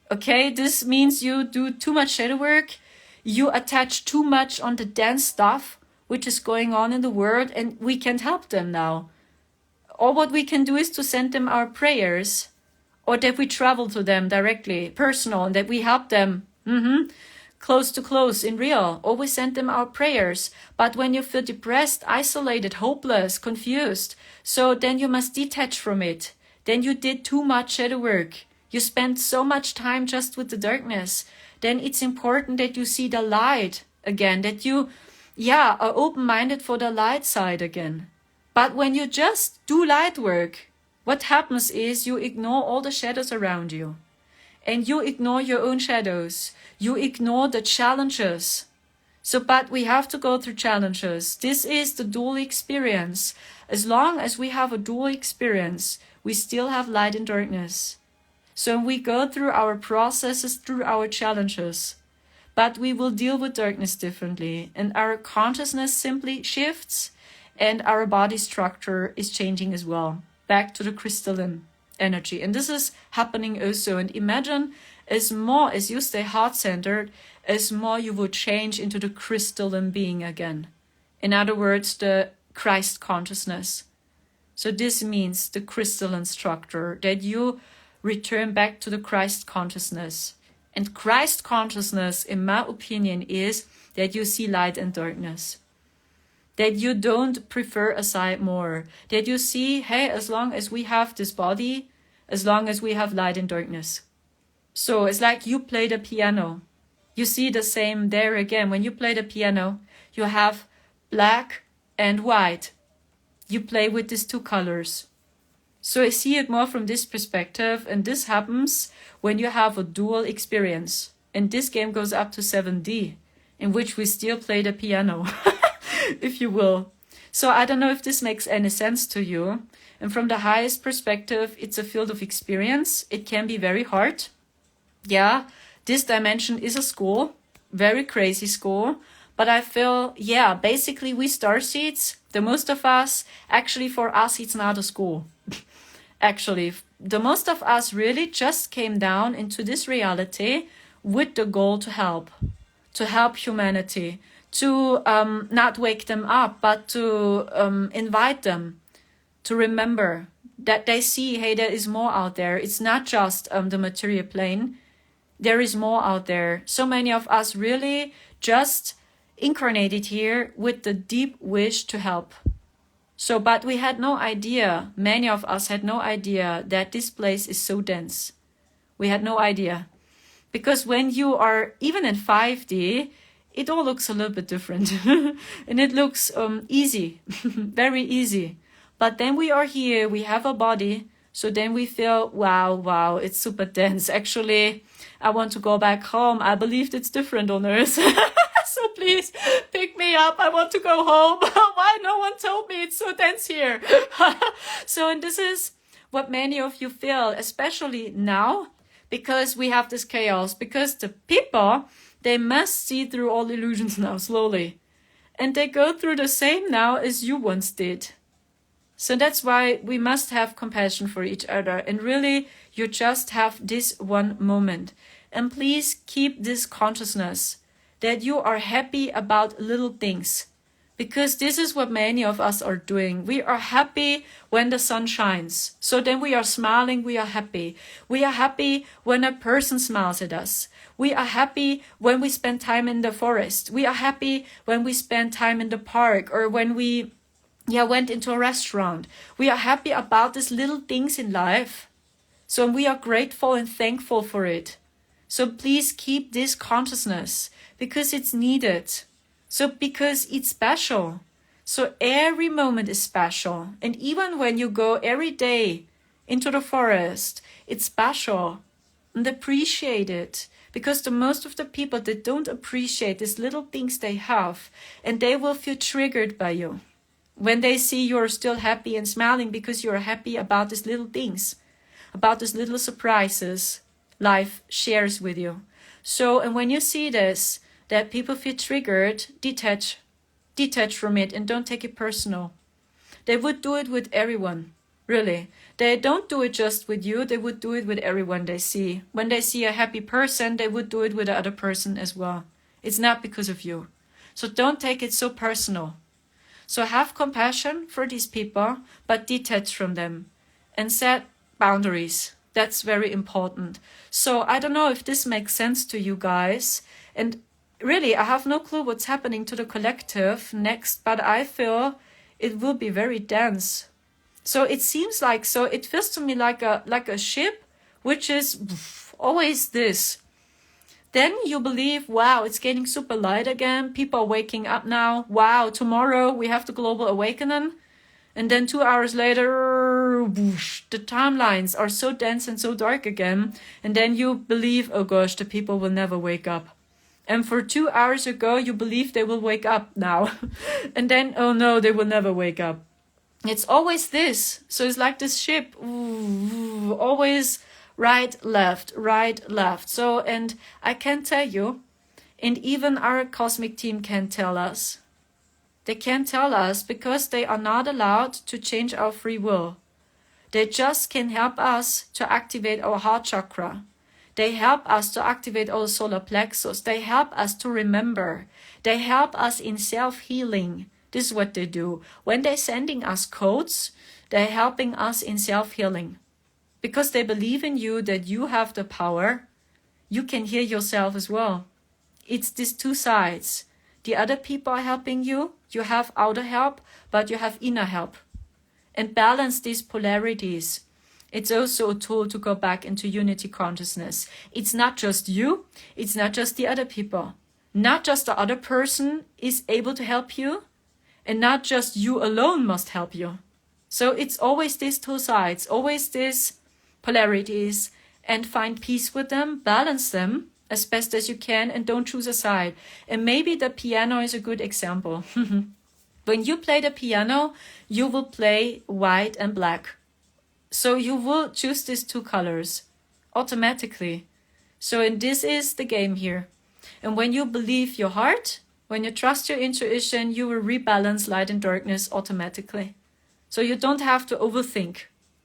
Okay, this means you do too much shadow work. You attach too much on the dense stuff which is going on in the world, and we can't help them now. All what we can do is to send them our prayers, or that we travel to them directly, personal, and that we help them close to close in real. Or we send them our prayers. But when you feel depressed, isolated, hopeless, confused, so then you must detach from it. Then you did too much shadow work. You spend so much time just with the darkness. Then it's important that you see the light again, that you, are open-minded for the light side again. But when you just do light work, what happens is you ignore all the shadows around you. And you ignore your own shadows. You ignore the challenges. So, but we have to go through challenges. This is the dual experience. As long as we have a dual experience, we still have light and darkness. So we go through our processes, through our challenges, but we will deal with darkness differently, and our consciousness simply shifts, and our body structure is changing as well, back to the crystalline energy. And this is happening also. And imagine, as more as you stay heart-centered, as more you will change into the crystalline being again. In other words, the Christ consciousness. So this means the crystalline structure, that you return back to the Christ consciousness. And Christ consciousness, in my opinion, is that you see light and darkness. That you don't prefer a side more. That you see, hey, as long as we have this body, as long as we have light and darkness. So it's like you play the piano. You see the same there again. When you play the piano, you have black and white. you play with these two colors. So I see it more from this perspective, and this happens when you have a dual experience. And this game goes up to 7D, in which we still play the piano, if you will. So I don't know if this makes any sense to you. And from the highest perspective, it's a field of experience. It can be very hard. Yeah, this dimension is a school, very crazy school. But I feel, yeah, basically we starseeds, the most of us, actually for us it's not a school. Actually, the most of us really just came down into this reality with the goal to help humanity, to not wake them up, but to invite them to remember that they see, hey, there is more out there. It's not just the material plane. There is more out there. So many of us really just incarnated here with the deep wish to help. So, but we had no idea, many of us had no idea that this place is so dense. We had no idea. Because when you are even in 5D, it all looks a little bit different. And it looks easy, very easy. But then we are here, we have a body. So then we feel, wow, it's super dense. Actually, I want to go back home. I believed it's different on Earth. So please pick me up. I want to go home. Why no one told me it's so dense here? So, and this is what many of you feel, especially now, because we have this chaos, because the people, they must see through all illusions now slowly. And they go through the same now as you once did. So that's why we must have compassion for each other. And really, you just have this one moment. And please keep this consciousness that you are happy about little things. Because this is what many of us are doing. We are happy when the sun shines. So then we are smiling, we are happy. We are happy when a person smiles at us. We are happy when we spend time in the forest. We are happy when we spend time in the park, or when we went into a restaurant. We are happy about these little things in life. So we are grateful and thankful for it. So please keep this consciousness, because it's needed. So because it's special. So every moment is special. And even when you go every day into the forest, it's special. And appreciate it. Because the most of the people, they don't appreciate these little things they have. And they will feel triggered by you. When they see you're still happy and smiling because you're happy about these little things. About these little surprises life shares with you. So, and when you see this, that people feel triggered, detach from it and don't take it personal. They would do it with everyone, really. They don't do it just with you, they would do it with everyone they see. When they see a happy person, they would do it with the other person as well. It's not because of you. So don't take it so personal. So have compassion for these people, but detach from them and set boundaries. That's very important. So I don't know if this makes sense to you guys. And really, I have no clue what's happening to the collective next, but I feel it will be very dense. So it seems like, so it feels to me like a ship, which is always this. Then you believe, wow, it's getting super light again. People are waking up now. Wow, tomorrow we have the global awakening. And then 2 hours later, whoosh, the timelines are so dense and so dark again. And then you believe, oh gosh, the people will never wake up. And for 2 hours ago, you believe they will wake up now. And then, oh no, they will never wake up. It's always this. So it's like this ship, always right, left. So, and I can tell you, and even our cosmic team can tell us. They can't tell us because they are not allowed to change our free will. They just can help us to activate our heart chakra. They help us to activate our solar plexus. They help us to remember. They help us in self-healing. This is what they do. When they're sending us codes, they're helping us in self-healing. Because they believe in you, that you have the power. You can heal yourself as well. It's these two sides. The other people are helping you. You have outer help, but you have inner help. And balance these polarities. It's also a tool to go back into unity consciousness. It's not just you. It's not just the other people. Not just the other person is able to help you. And not just you alone must help you. So it's always these two sides, always these polarities, and find peace with them, balance them as best as you can, and don't choose a side. And maybe the piano is a good example. When you play the piano, you will play white and black. So you will choose these two colors automatically. So, and this is the game here. And when you believe your heart, when you trust your intuition, you will rebalance light and darkness automatically. So you don't have to overthink.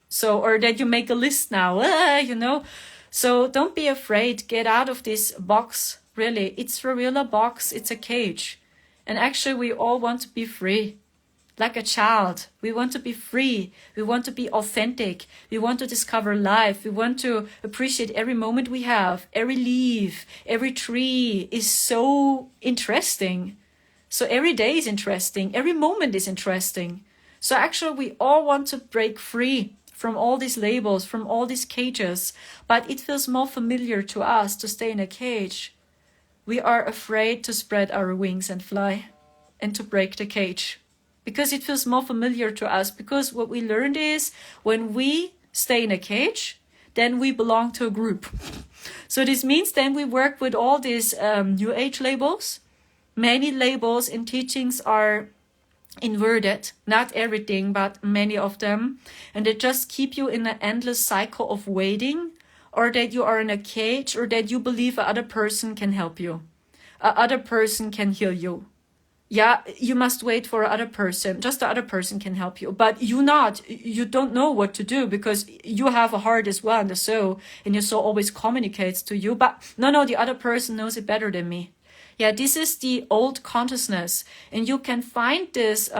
So, or that you make a list now, you know. So don't be afraid. Get out of this box. Really, it's for real a box. It's a cage. And actually, we all want to be free. Like a child. We want to be free. We want to be authentic. We want to discover life. We want to appreciate every moment we have. Every leaf, every tree is so interesting. So every day is interesting. Every moment is interesting. So actually, we all want to break free from all these labels, from all these cages. But it feels more familiar to us to stay in a cage. We are afraid to spread our wings and fly and to break the cage. Because it feels more familiar to us. Because what we learned is when we stay in a cage, then we belong to a group. So this means then we work with all these New Age labels. Many labels in teachings are inverted. Not everything, but many of them. And they just keep you in an endless cycle of waiting, or that you are in a cage, or that you believe a other person can help you. A other person can heal you. Yeah, you must wait for another person. Just the other person can help you. But you don't know what to do because you have a heart as well and the soul. And your soul always communicates to you. But no, the other person knows it better than me. Yeah, this is the old consciousness. And you can find this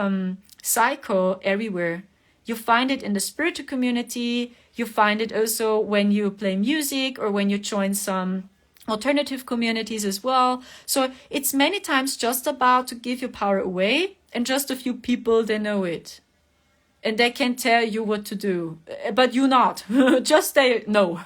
cycle everywhere. You find it in the spiritual community. You find it also when you play music or when you join some alternative communities as well. So it's many times just about to give your power away, and just a few people, they know it. And they can tell you what to do. But you not. Just they know.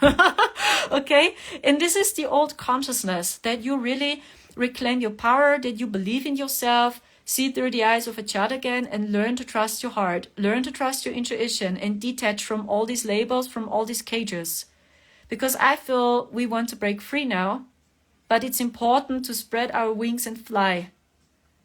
Okay? And this is the old consciousness, that you really reclaim your power, that you believe in yourself, see through the eyes of a child again, and learn to trust your heart. Learn to trust your intuition and detach from all these labels, from all these cages. Because I feel we want to break free now, but it's important to spread our wings and fly.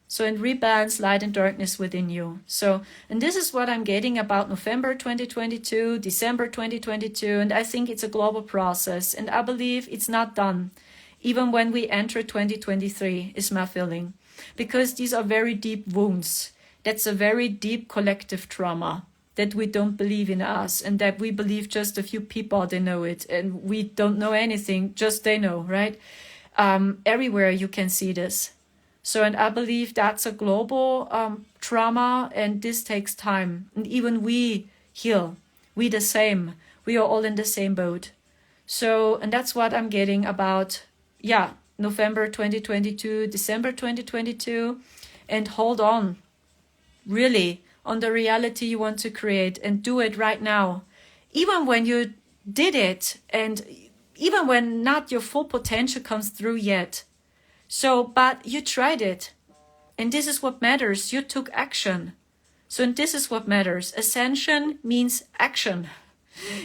So, and rebalance light and darkness within you. So, and this is what I'm getting about November 2022, December 2022, and I think it's a global process, and I believe it's not done. Even when we enter 2023 is my feeling. Because these are very deep wounds. That's a very deep collective trauma. That we don't believe in us, and that we believe just a few people, they know it, and we don't know anything, just they know, right? Everywhere you can see this. So, and I believe that's a global trauma, and this takes time. And even we heal. We the same. We are all in the same boat. So, and that's what I'm getting about, November 2022, December 2022, and hold on. Really. On the reality you want to create, and do it right now. Even when you did it, and even when not your full potential comes through yet. So, but you tried it. And this is what matters. You took action. So, and this is what matters. Ascension means action.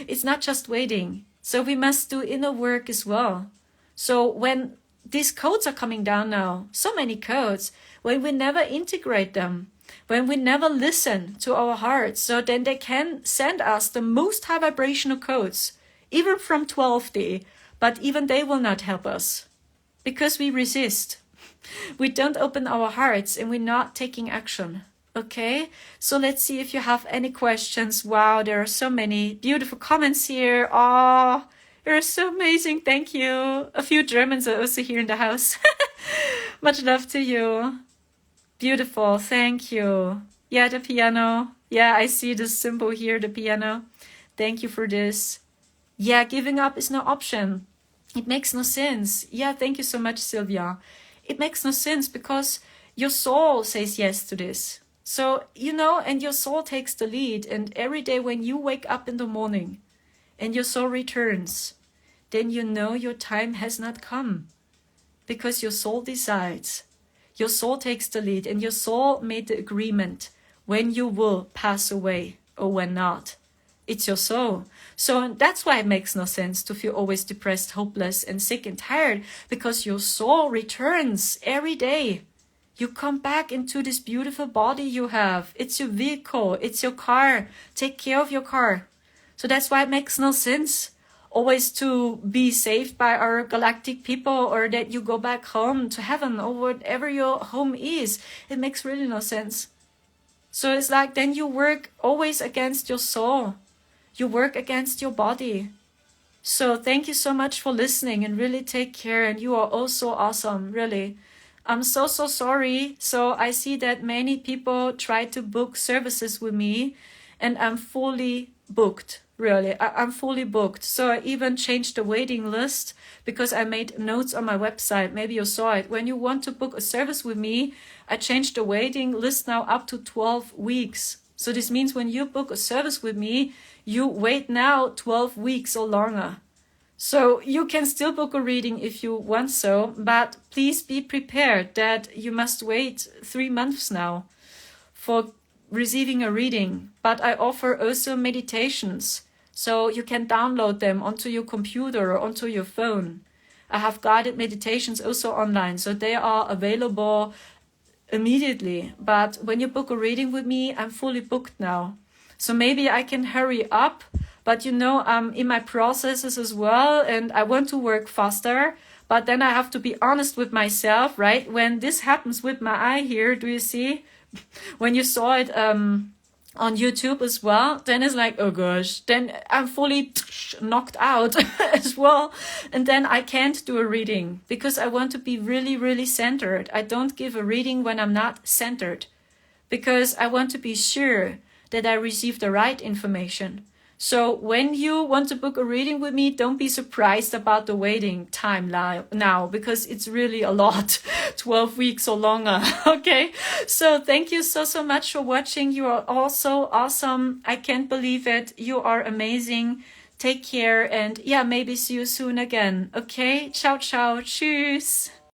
It's not just waiting. So we must do inner work as well. So when these codes are coming down now, so many codes, when we never integrate them, when we never listen to our hearts, so then they can send us the most high vibrational codes, even from 12D, but even they will not help us because we resist. We don't open our hearts and we're not taking action. Okay, so let's see if you have any questions. Wow, there are so many beautiful comments here. Oh, you're so amazing. Thank you. A few Germans are also here in the house. Much love to you. Beautiful, thank you. Yeah, the piano. Yeah, I see the symbol here, the piano. Thank you for this. Yeah, giving up is no option. It makes no sense. Yeah, thank you so much, Sylvia. It makes no sense because your soul says yes to this. So, and your soul takes the lead. And every day when you wake up in the morning and your soul returns, then you know your time has not come because your soul decides. Your soul takes the lead, and your soul made the agreement when you will pass away or when not. It's your soul. So that's why it makes no sense to feel always depressed, hopeless, and sick and tired, because your soul returns every day. You come back into this beautiful body you have. It's your vehicle. It's your car. Take care of your car. So that's why it makes no sense always to be saved by our galactic people, or that you go back home to heaven or whatever your home is. It makes really no sense. So it's like then you work always against your soul. You work against your body. So thank you so much for listening, and really take care. And you are also awesome, really. I'm so sorry. So I see that many people try to book services with me, and I'm fully booked. Really, I'm fully booked. So I even changed the waiting list because I made notes on my website. Maybe you saw it. When you want to book a service with me, I changed the waiting list now up to 12 weeks. So this means when you book a service with me, you wait now 12 weeks or longer. So you can still book a reading if you want so, but please be prepared that you must wait 3 months now for receiving a reading. But I offer also meditations. So you can download them onto your computer or onto your phone. I have guided meditations also online, so they are available immediately. But when you book a reading with me, I'm fully booked now. So maybe I can hurry up, but you know, I'm in my processes as well, and I want to work faster. But then I have to be honest with myself, right? When this happens with my eye here, do you see? When you saw it on YouTube as well, then it's like, oh gosh, then I'm fully knocked out as well. And then I can't do a reading because I want to be really, really centered. I don't give a reading when I'm not centered, because I want to be sure that I receive the right information. So when you want to book a reading with me, don't be surprised about the waiting time now, because it's really a lot, 12 weeks or longer. Okay. So thank you so much for watching. You are all so awesome. I can't believe it. You are amazing. Take care. And yeah, maybe see you soon again. Okay. Ciao, ciao. Tschüss.